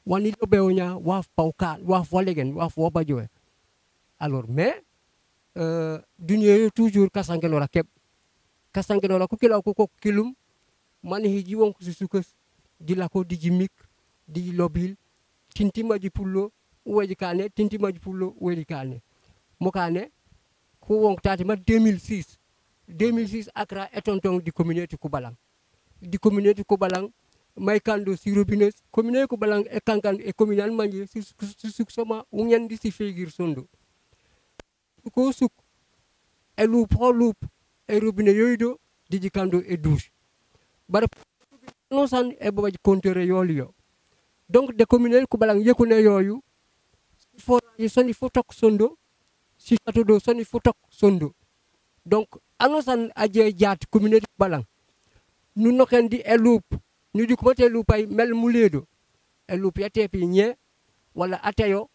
wani lobeonya waf pauka, waf walegen, waf wabajoe. Alors, mais, dunia toujours kasanke no rakep. Kasanke no rakuk kila ko kilum, mani hiji won kususukas, di lako di jimik, di lobil, tintima di pullo, uweji kane, tintima di pullo, uweji kane. Mokane, ko won tati ma 2006. 2006 Accra etontong di communauté Kubalang. Di communauté Kubalang, maikando si robines, communauté Kubalang e kankan e communal manje, si suksoma, unyan di si fegir sondo. Ko suk, e loup, e robinet yoido, di jikando e douche. Bara non san e babaji compteur yolio. Donc de communauté Kubalang yekune yoyu, forage soni fotok sondo, si château d'eau soni fotok sondo. Donc anosan aje jaat communauté Kubalang. Nu noken di e loup, nu di kumote loupay mel muledo. E loup yate pi nye, wala atayo,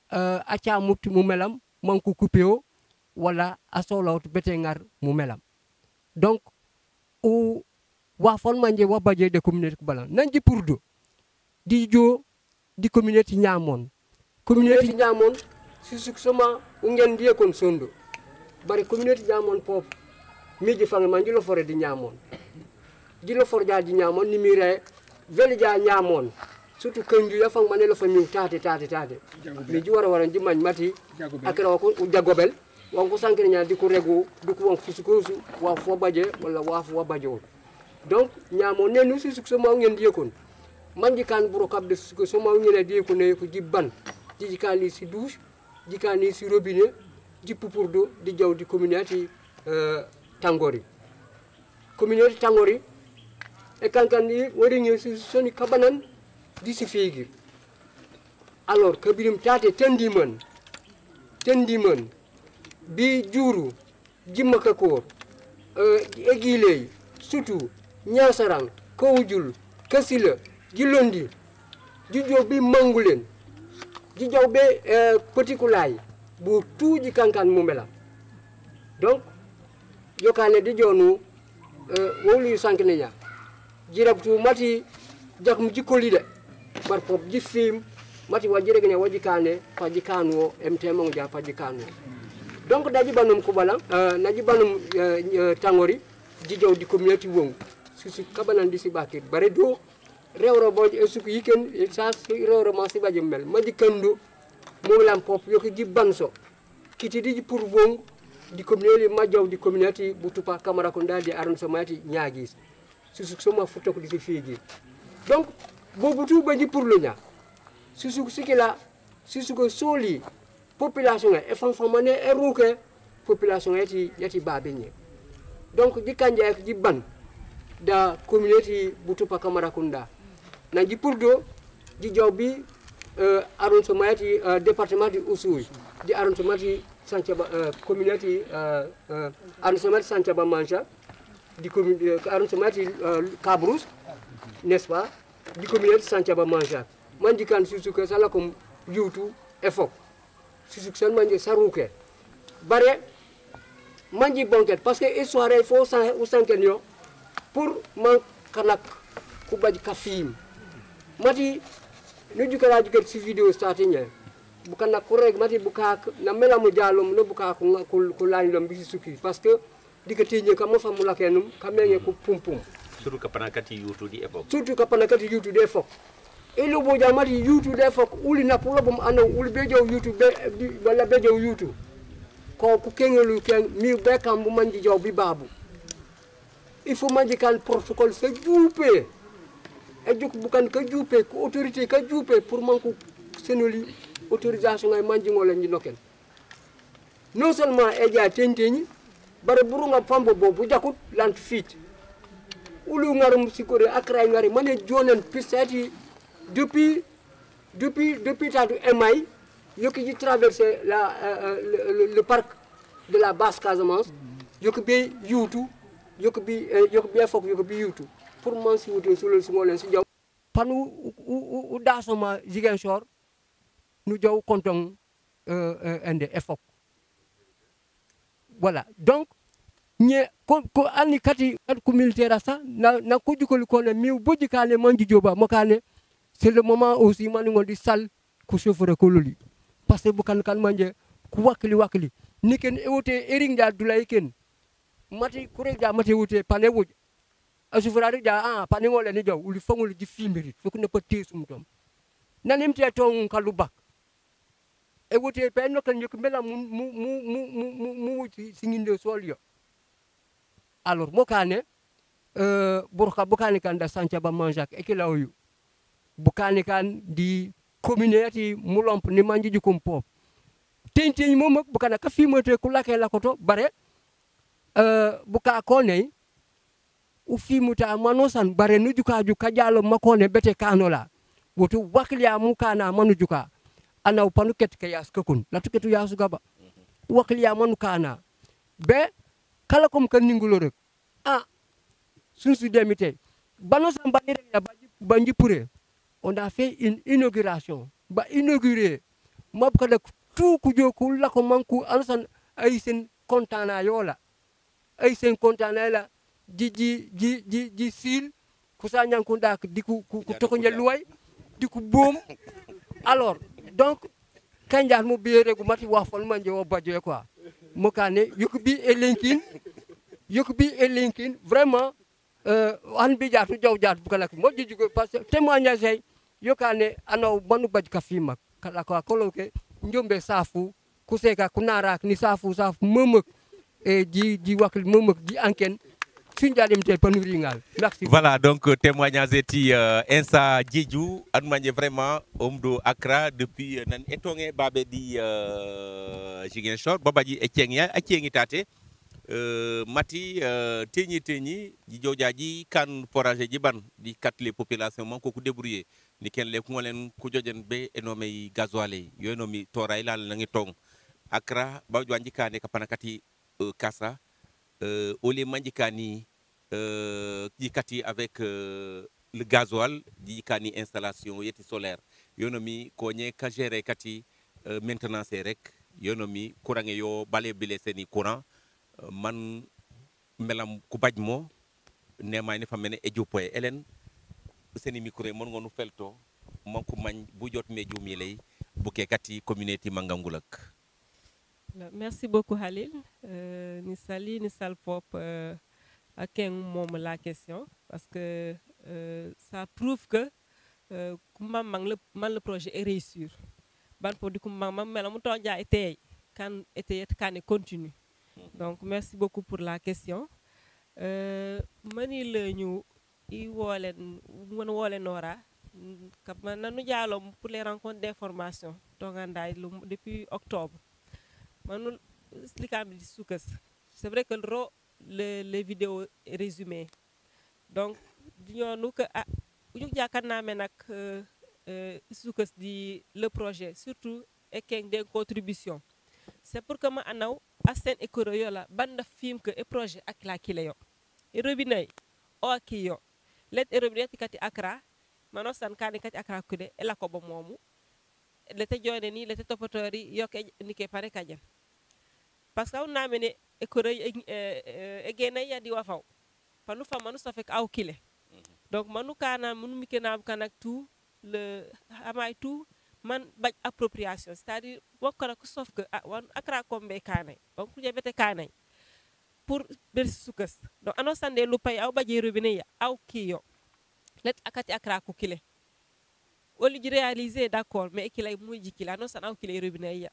acha mut mu melam, manku kupeo, wala asolot betengar mu melam. Donc, ou wafon manje wabaje de communauté Kubalang. Nanji pourdo, di jo, di communauté Nyamon. Communauté Nyamon, si suksoma, ungen die kon sondo. Bari communauté Nyamon pop, miji fang manjilo fore di Nyamon. Jilo forja di Nyamon, ni mire, velja Nyamon. Surtout kanju ya fang manelo fa miu tate. Miji wara di man mati, Accra wako ujagobel, wangu sankiri nya di ko rego, du ko wang fisukusu, waf wabaje, wala waf wabaje. Donc, Nyamon nenu si suksoma ungen die kon. Manji kan burokab de suksoma ungen die kon ne ko jibban. Di jikani si douche, jikani si robinet, di pupurdo, di jaw di communauté Tangori. Communauté Tangori, e kankan ni wari ngi si soni kabanan di si fegir. Alors, kabirim tate tendiman, bi juru, jimakakor, egilei, sutu, nyasarang, kawujul, kasila, jilondi, jijo bi mangulen, jijo be petit kulay, bu tout ji kankan mumela. Donc, yokane di jonu, woli sankneya, jirabtu mati, jakum jikoli de, bar pop jifim, mati wajiregene wajikane, pajikano, mtemong ja pajikano. Donc, najibanum Kubalang, najibanum Tangori, jijo di communauté wong, susu kabanan di sibakir, baredo, rewro boj esuk yiken, sa rewro ma sibaje mel, majikando, molam pop yoki jibanso, kiti di pour wong, di communauté majaw di communauté butupa Kamarakunda di arrondissement Niaguis, susu soma futok di figi. Donc, bobutu baji pour le nya, susu sikila, susu ko soli, population e fanfamane e ruke population yati babenye. Donc di kanja ek di ban da communauté butupa Kamarakunda na di purdo di jawbi arrondissement département di Oussouye di arrondissement Santhiaba communauté arrondissement Santhiaba Mancha di arrondissement Cabrousse, n'est-ce pas, di communauté Santhiaba Mancha man di kan susuka sala comme youtu efok susuksan manje saruke bare manji bonket parce que histoire il faut sanken yo pour man kanak ku baj ka film mati no jukala juket si video starting bukan nak kurek mati buka na mela mo jalom no buka ko lañ lom bi suki parce que dikatiñe kam fa mu lakenum kamenge ko pumpum surtout kapanakati yutu di époque surtout kapanakati yutu de fok elu bo jamati yutu de fok uli na pulo bum ando uli bejo yutu be wala bejo yutu ko ku kengelu ken mi be kam bu manji jow bi babu il faut manji kan protocole se jupe e juk bukan ka jupe ko autorité ka jupe pour man ko senoli autorisation ngay manji ngole ni noken non seulement e ja tenteñi bare buru nga fambo bobu jakut lant fit ulu ngarum sikore akray ngari mané jonen pisati depuis tatu emay yoki ji traverser le parc de la basse Casamance yoki be yutu yoki be fok yoki be yutu pour man si wutu sulul si ngolen si jaw panu u dasoma Ziguinchor nu jaw kontong ende efok voilà donc nye ko ani kati ko militaire sa na ko jukol ko ne mi boji kale manji joba mo kane c'est le moment aussi man ngondi sal ko chauffeur ko loli parce que bukan kan manje ku wakli niken ewote ering ja dulay ken mati kurek ja mati wote pane wuj asufrari ja pane ngole ni jaw uli fangul di filmiri foko ne pete sum dom nanim te ton kalubak e wote pe no kan yok mela mu singinde solio alors mokane burka bukani kan da sancha ba manjak e kilawyu bukani kan di communauté mulomp ni manji jukum pop tenteñ mom bukana ka fimote ku lake lakoto bare buka kone u fimuta manosan bare nujuka ju kajalo makone bete kanola wotu wakliya mukana manujuka ana upanu ket ke yas kokun la tuketu yasu gaba wakliya manu kana be kala kom kan ningulo rek sunsu demité banosan banire ya banji pure on a fait une inauguration ba inauguré mab kada tout ku joku la ko manku ansan ay sen contana yola ay sen contana la ji sil ku sa ñanku ndak diku ku toko njeluway diku boom alors donc kanjar mo biere gu mati wafal manje wo badje quoi mo kané yokubi elenkin vraiment an bi jaatu jaw jaat bu kala mo jijugo parce que témoignage yokane ano banu baj ka fima kala ko koloke njombe safu kuseka kunarak ni safu memek et di wakil memek di anken sunjalimte panuringal merci voilà donc témoignage eti Insa Diédhiou admanye vraiment omdo Accra depuis nan etonge babe di Ziguinchor babaji etiengi tate mati teñi ji jojaji kan forage ji ban di kat les populations man ko ku débrouiller ni ken le ko len ku jojen be enomi gasoil yo enomi toray lal nangi tong Accra ba jwanji kane ka panakati kasa ole manjikani jikati avec le gasoil jikani installation yeti solaire yonomi ko nye ka gérer kati maintenance rek yonomi courant yo balé bilé seni courant man melam ku bajmo nema ni famene e jupoy elen seni micro mon ngonu felto man ko magn bu jot meju mi lay buké kati communauté mangangulak. Merci beaucoup Halil. Ni sal pop à quel moment la question parce que ça prouve que le projet est réussi. Ban pour du coup mais mon temps déjà été quand continue. Donc merci beaucoup pour la question. Mani le ñu I wolen Nora nous dialom pour les rencontres d'information depuis octobre. C'est vrai que les vidéos résumées. Donc, nous que le projet, surtout avec des contributions. C'est pour que moi, Asen Ekoroyola, bande film que le projet avec la Kileyo. Et Robinay, o Kiyo. Let Robinay Kati Accra, Manosan Kani Kati Accra Kude, et la Kobo Momu. Lete joineni lete topotori yok nike pare kajen parce que on a mené école e gene ya di wafaw panu fa manu sofek aw kile donc manu kana munu mikenam kanak tout le amay tout man baj appropriation c'est-à-dire wakara ku sof que wan akra kombe kanay donc ku jebete kanay pour ber sukas donc ano sande lu pay aw baje robinet ya aw kiyo let akati akra ku kile woli ji réaliser d'accord mais kilay muy jikila ano san aw kile robinet ya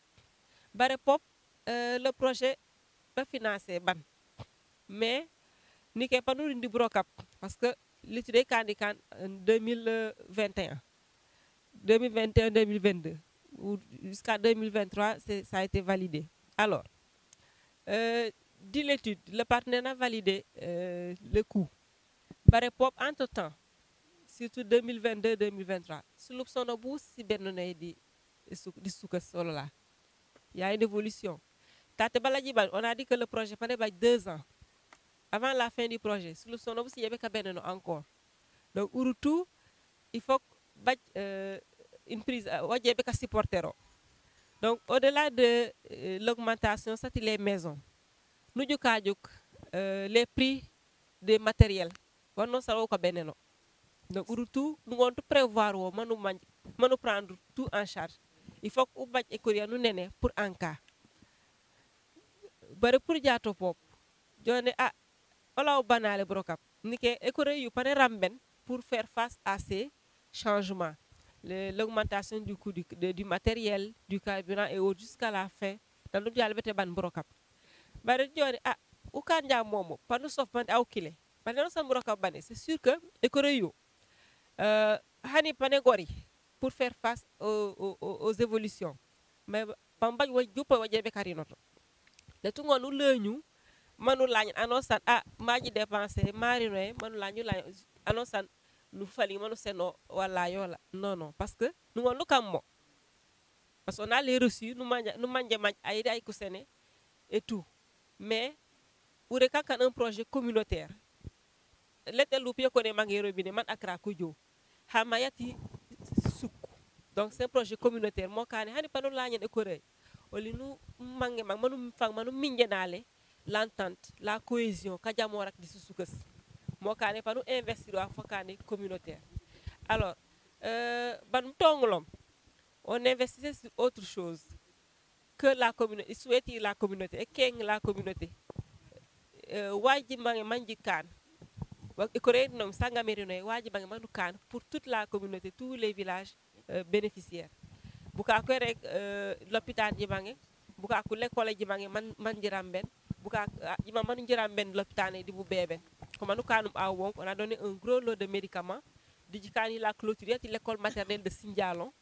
bare pop le projet ba financé ban mais ni ke panu ndi brokap parce que l'étude candidat en 2021 2022 ou jusqu'à 2023 ça a été validé alors dit l'étude le partenaire a validé le coût bare pop entre temps surtout 2022 2023 su lup sono bu si benone di suka solo là il y a une évolution tate balaji bal on a dit que le projet pendant 2 ans avant la fin du projet sur le sono bu si yebe ka beneno encore donc urutu il faut une prise wajebe ka supportero donc au-delà de l'augmentation ça les maisons nous jukajuk les prix des matériels wonno salo ko beneno donc urutu nous on prévoir wo manu prendre tout en charge il faut que baj ekoria nu nene pour en cas bare pour jaato pop jone olaw banale brokap nike ekore yu pane ramben pour faire face à ces changements l'augmentation du coût du matériel du carburant et autres jusqu'à la fin dans le dial bete ban brokap bare jone u kan ja momo panu sof man aw kile bare non san brokap bané c'est sûr que ekore yu hani pane gori pour faire face aux évolutions mais pambaj wa jupa wa jebe karinoto le tungo nu leñu manu lañ anosan maji dépenser marino manu lañu lañ anosan nu fali manu seno wala yola non parce que nous on kam parce qu'on a les reçus nous manje maj ay ku sene et tout mais ure kaka un projet communautaire letel lu pio ko ne mangero bi ne man akra ko jo hamayati suk donc c'est un projet communautaire mo kané hani panu lañ e ko re oli nu mangé mag manu fang manu minjenale l'entente la cohésion kajamorak di susukas mo kané panu investir wa fokane communautaire alors ban tongolom on investissait sur autre chose que la communauté souhaiter la communauté et keng la communauté waji mangé manji kan wak ikore nom sanga merino waji mangé manu kan pour toute la communauté tous les villages bénéficiaires buka ko rek l'hôpital ji mangé buka ko l'école ji mangé man jiramben buka jima manu jiramben l'hôpital di bu beben comme nous kanum a won on a donné un gros lot de médicaments di jikani la clôture l'école maternelle de Sindialon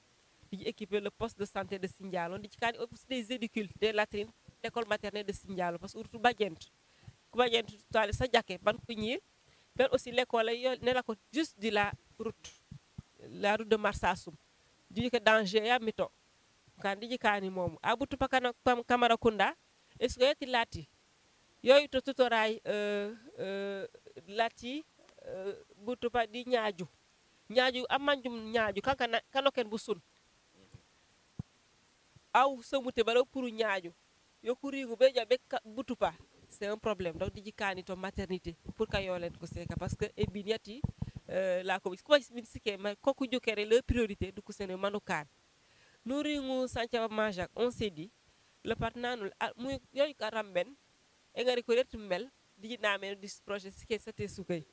di équiper le poste de santé de Sindialon di jikani aussi des édicules des latrines l'école maternelle de Sindialon parce que urtu bajent ku bajent tale sa jaké ban ko ñir ben aussi l'école yo ne la ko juste de la route de Marsassoum di ko danger ya mito kan di jikani mom abutu pakana Camara Kunda est ce que yati lati yoy to tutoray lati butu pa di ñaaju amanjum ñaaju kanka kanoken bu sun aw samute bara pour ñaaju yo kurigu be jabe butu pa c'est un problème donc di jikani to maternité pour ka yolen ko seka parce que e biniati la ko min sike ma koku jokere le priorité du ko sene manukan noringu santia majak on s'est dit le partenaire muy yoy ka ramben e ngari ko retu mel di namé du projet sike c'était soukay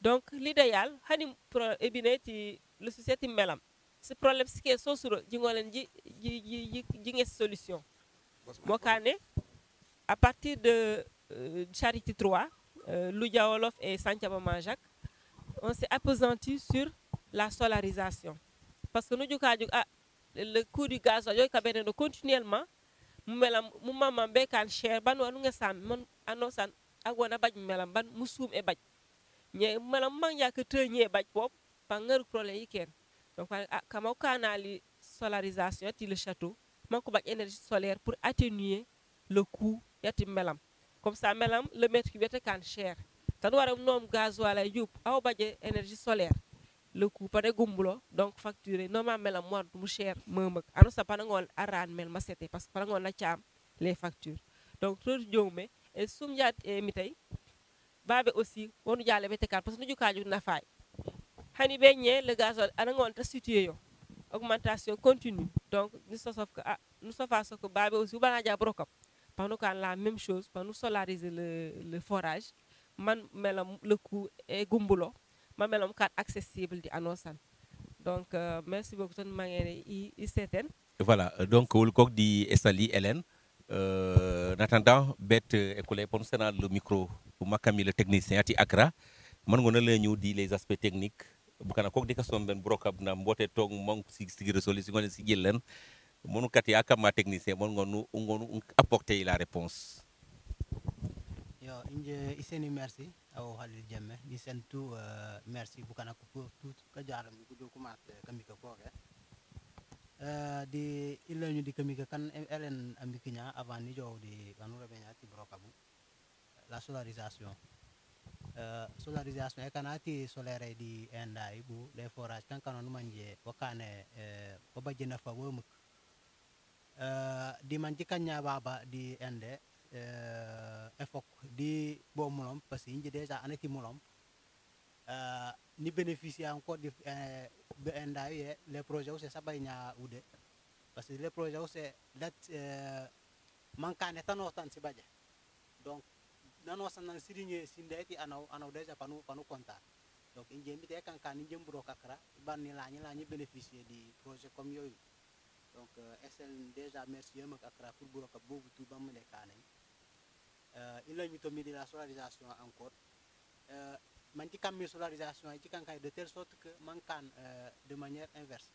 donc l'idéal hani ebineti le société melam ce problème sike so suro jingolen ji nges solution mo kané à partir de Charité 3 Loudia Wolof et Santhiaba Manjak on s'est appesanti sur la solarisation parce que nous le coût du gaz yoy ka beneno continuellement melam mu mama be kan cher ban wonu nga san mon anosan ak wona baj melam ban musum e baj ñe melam man yak teñe baj pop pa ngeur problème yi ken donc kama kanali solarisation ti le château man ko baj énergie solaire pour atténuer le coût yati melam comme ça melam le mètre cube était kan cher tan wara nom gaz wala yup aw baje énergie solaire le coût pare gumbulo donc facturé normalement melam mo mu cher memak anu sa panangol aran mel ma sété parce que panangol na cham les factures donc tout jomé et sumjat e mitay babe aussi wonu jale be tekan parce que nuju kaju na fay hani be ñe le gazole ana ngon ta situé yo augmentation continue donc nous sauf que nous sauf à ce que babe aussi bana ja brokop pendant qu'on la même chose pour nous solariser le forage man melam le coût est gumbulo man melam kat accessible di annonçan donc merci beaucoup ton mangere i certain voilà donc wol kok di Sali Hélène en attendant bet école pour sénat le micro pour makami le technicien ati Accra man ngona la ñu di les aspects techniques bu kana kok di ka son ben brokab na mbote tok mon si résolution ngone si jël len monu kat ya kama technicien mon ngonu apporter la réponse yo inje iseni merci aw Halil Jemme ni sentu merci bu kana ko pour tout ka jaram ko do commencé kami ka ko di ilañu di kami kan elen amikinya avant ni jow di kanu rebenya ti brokabu la solarisation solarisation e kanati solaire di endai bu les forages kan kanonu manje wakane babajena fa womuk di manji kanya baba di ende efok di bo mulom parce que inji déjà anati mulom ni bénéficier encore de endai les projets c'est sabaynya ude parce que les projets c'est dat mankane tano tan si baje donc nano sanan siringe sindeti anaw déjà panu konta donc inje mi te kan inje mburo kakra banni lañi bénéficier di projet comme yoyu donc SL déjà merci mak akra pour buro ka bobu tout bam ne kané il a ñu to mi de la solarisation encore man ci kam solarisation ci kan kay de telle sorte que man kan de manière inverse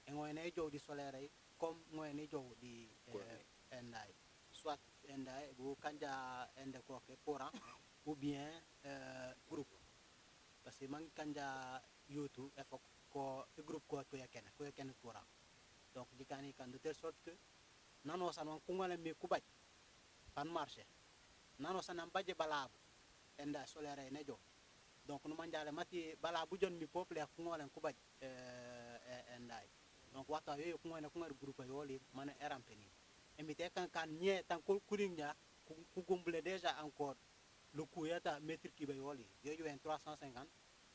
et ngoy ne jow di solaire comme ngoy ne jow di endai soit endai bu kanja ende ko ke courant ou bien groupe parce que man kanja youtube e fok ko groupe ko yakene courant donc dikani kan de telle sorte que nano sanon ko ngala mi ku baj pan marché nano sanam baje balabu enda solaire ne jow donc no manjale mati bala bu jon mi peuple ko ngolen ku baj endai donc wata yo ko ngone ko ngar groupe yo li man rampeni invité kan nye tan ko kuringnya ku gumble déjà encore le coût yata mètre cube yo li yo 350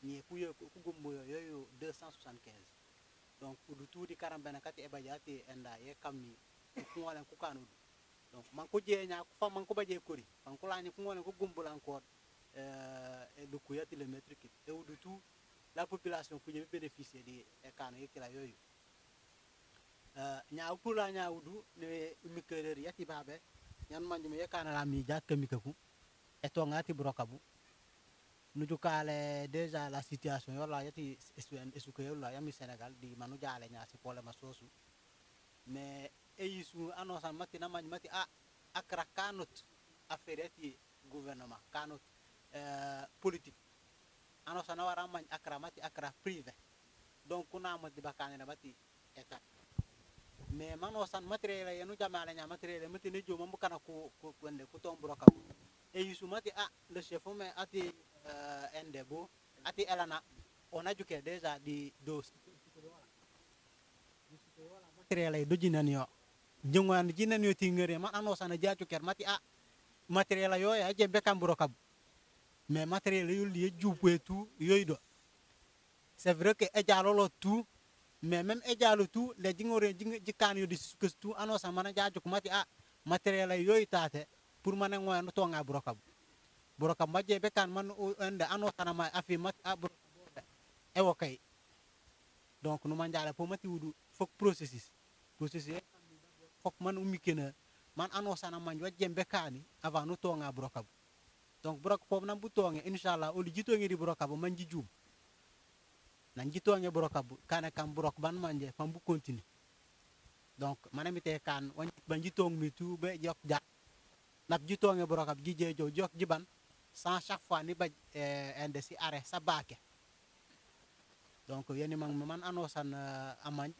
nye ku yo ku gumbo yo 275 donc du tout di karambena kati e bajati enda ye kammi ko ngolen ku kanu donc man ko jeenya ko fam man ko baje kori man ko laani ko ngolen ko gumbul encore le coût yata le mètre cube et du tout la population ku ñe bénéficier di e kanu yekila yoyu ñaaw pula ñaawdu ne mikerer yati babe ñan manji me yakana la mi jakka mikaku e to ngati brokabu nuju kale déjà la situation yo la yati esuke yo la yami Sénégal di manu jaale ñaasi problème sosu mais e yisu annonce matina manji mati akra kanut affaire yati gouvernement kanut politique annonce na wara manji akra mati akra privé donc kuna mati bakane na bati état mais mano san matériel yanu jamala nya matériel mati ne joma mbukana ko wende ko tom broka e yisu mati le chef me ati endebo ati elana on a juke déjà di dos matériel do jinani yo jongwan jinani yo tingere man ano sana jaaju ker mati matériel yo ya je bekam broka mais matériel yo li juupé tout yoy do c'est vrai que e jalolo tout mais même ejalo tout les jingore jikan yo discuss tout ano sa mana jaaju ko mati matériel yoy tate pour mané ngoy no tonga brokab majje be kan man ende ano sana ma afi mat brokab e wokay donc no manjala po mati wudu fok processus fok man umikena man ano sana man wajje be kani avant no tonga brokab donc brok pop nam bu tonge inshallah o li jitongi di brokab man ji jum nan jitonge brokabu kana kam brok ban manje pam bu continue donc manami te kan ban jitong mi tu be jok ja nap jitonge brokab jije jok jiban sans chaque fois ni ba ende si arrêt sa baake donc yeni man anosan amañ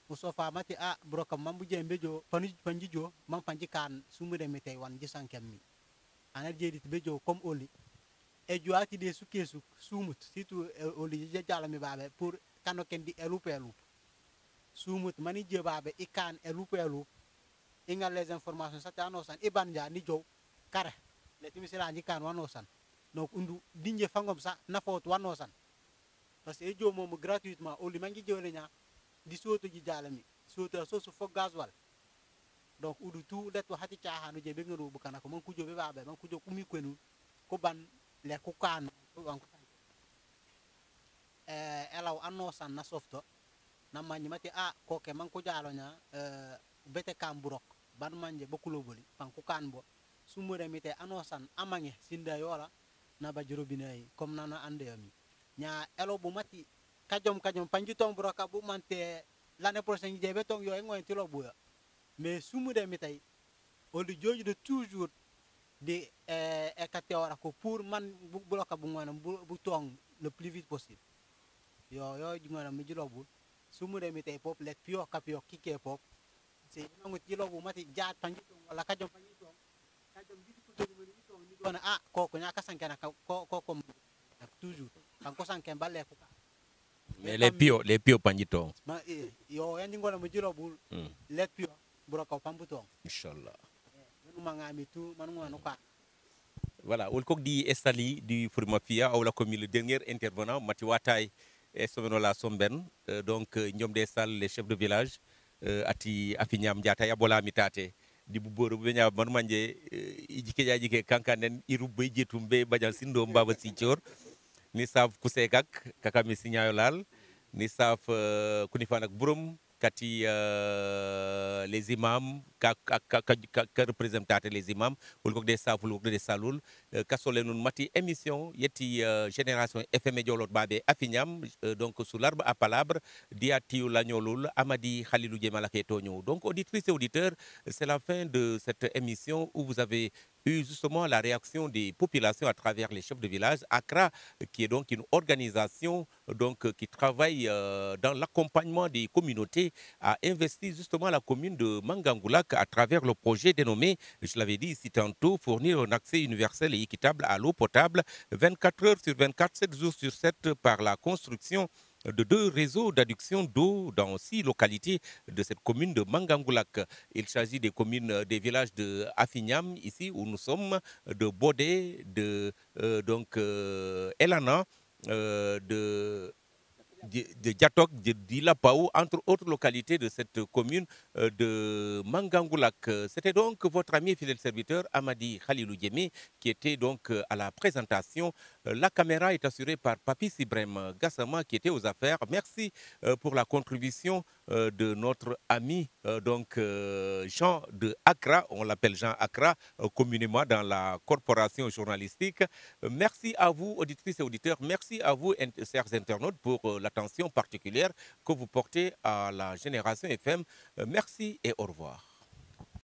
musofa mati brokab mam bu jembe jo panji jo mam panji kan sumude mi tay wan ji sankem mi ana jedit be jo comme oli e joati de sukesu sumut surtout oli je jalami babe pour kanoken di elupelu sumut mani je babe ikan elupelu inga les informations satano san ibanja ni jow kare le timisira ni kan wano san donc undu dinje fangom sa nafot wanno san parce que e jomomo gratuitement o li mangi jole nya di soto ji jalami soto so fo gasoil donc udu tu det wa hati chaahanu je be nguru bukana ko man kujo be baabe man kujo kumi kwenu ko ban le ku kan wan ko elaw anno san na softo na manyi mati ko ke man ko jalo nya bete kam burok ban manje bakulo boli pan ku kan bo sumure mite anno san amange sinda yola na ba jorobinay comme nana ande ami nya elo bu mati kajom panji tong buroka bu mante l'année prochaine je be tong yo ngoy tilo bu mais sumure mitay o di joju de toujours de ekate ora ko pour man bu bloka bu ngona bu tong le plus vite possible yo ngona mi jilo bu sumure mitay pop let pio kapio kike pop c'est nangu jilo bu mati jaat panji tong wala kajom panji tong kajom di ko to ni tong ni dona ko nyaka sankana ko toujours kan ko sanken balle ko mais les pio panjito ma yo yandi ngona mo jilo bu let pio buraka pambuto inshallah mangami tu man ngona ko voilà wol ko di estali du formafia aw la comme le dernier intervenant mati watay e someno la somben donc ñom des salles les chefs de village ati afiñam diata yabola mitate di bu boro be nya man manje jike kankanen iru be jetumbe bajal sindo mbaba sicior ni saf kusekak kakami signalal ni saf kunifanak burum kati les imams ka représentate les imams wol ko de saful wol de salul kasole nun mati émission yetti génération FM jolot babe afiñam donc sous l'arbre à palabre diatiu lagnolul amadi khalilou djemala ketonyo donc auditrices et auditeurs c'est la fin de cette émission où vous avez eu justement la réaction des populations à travers les chefs de village. ACRA, qui est donc une organisation donc, qui travaille dans l'accompagnement des communautés, a investi justement la commune de Mangangoulak à travers le projet dénommé, je l'avais dit ici tantôt, fournir un accès universel et équitable à l'eau potable 24 heures sur 24, 7 jours sur 7 par la construction de 2 réseaux d'adduction d'eau dans 6 localités de cette commune de Mangangoulak. Il s'agit des communes, des villages de Afignam, ici où nous sommes, de Bodé, de Elana, de Diatok, de Dilapao, entre autres localités de cette commune de Mangangoulak. C'était donc votre ami fidèle serviteur Amadi Khalilou Djemé qui était donc à la présentation. La caméra est assurée par Papi Sibrem Gassama qui était aux affaires. Merci pour la contribution de notre ami Jean de Accra, on l'appelle Jean Accra communément dans la corporation journalistique. Merci à vous auditrices et auditeurs, merci à vous chers internautes pour l'attention particulière que vous portez à la Génération FM. Merci et au revoir.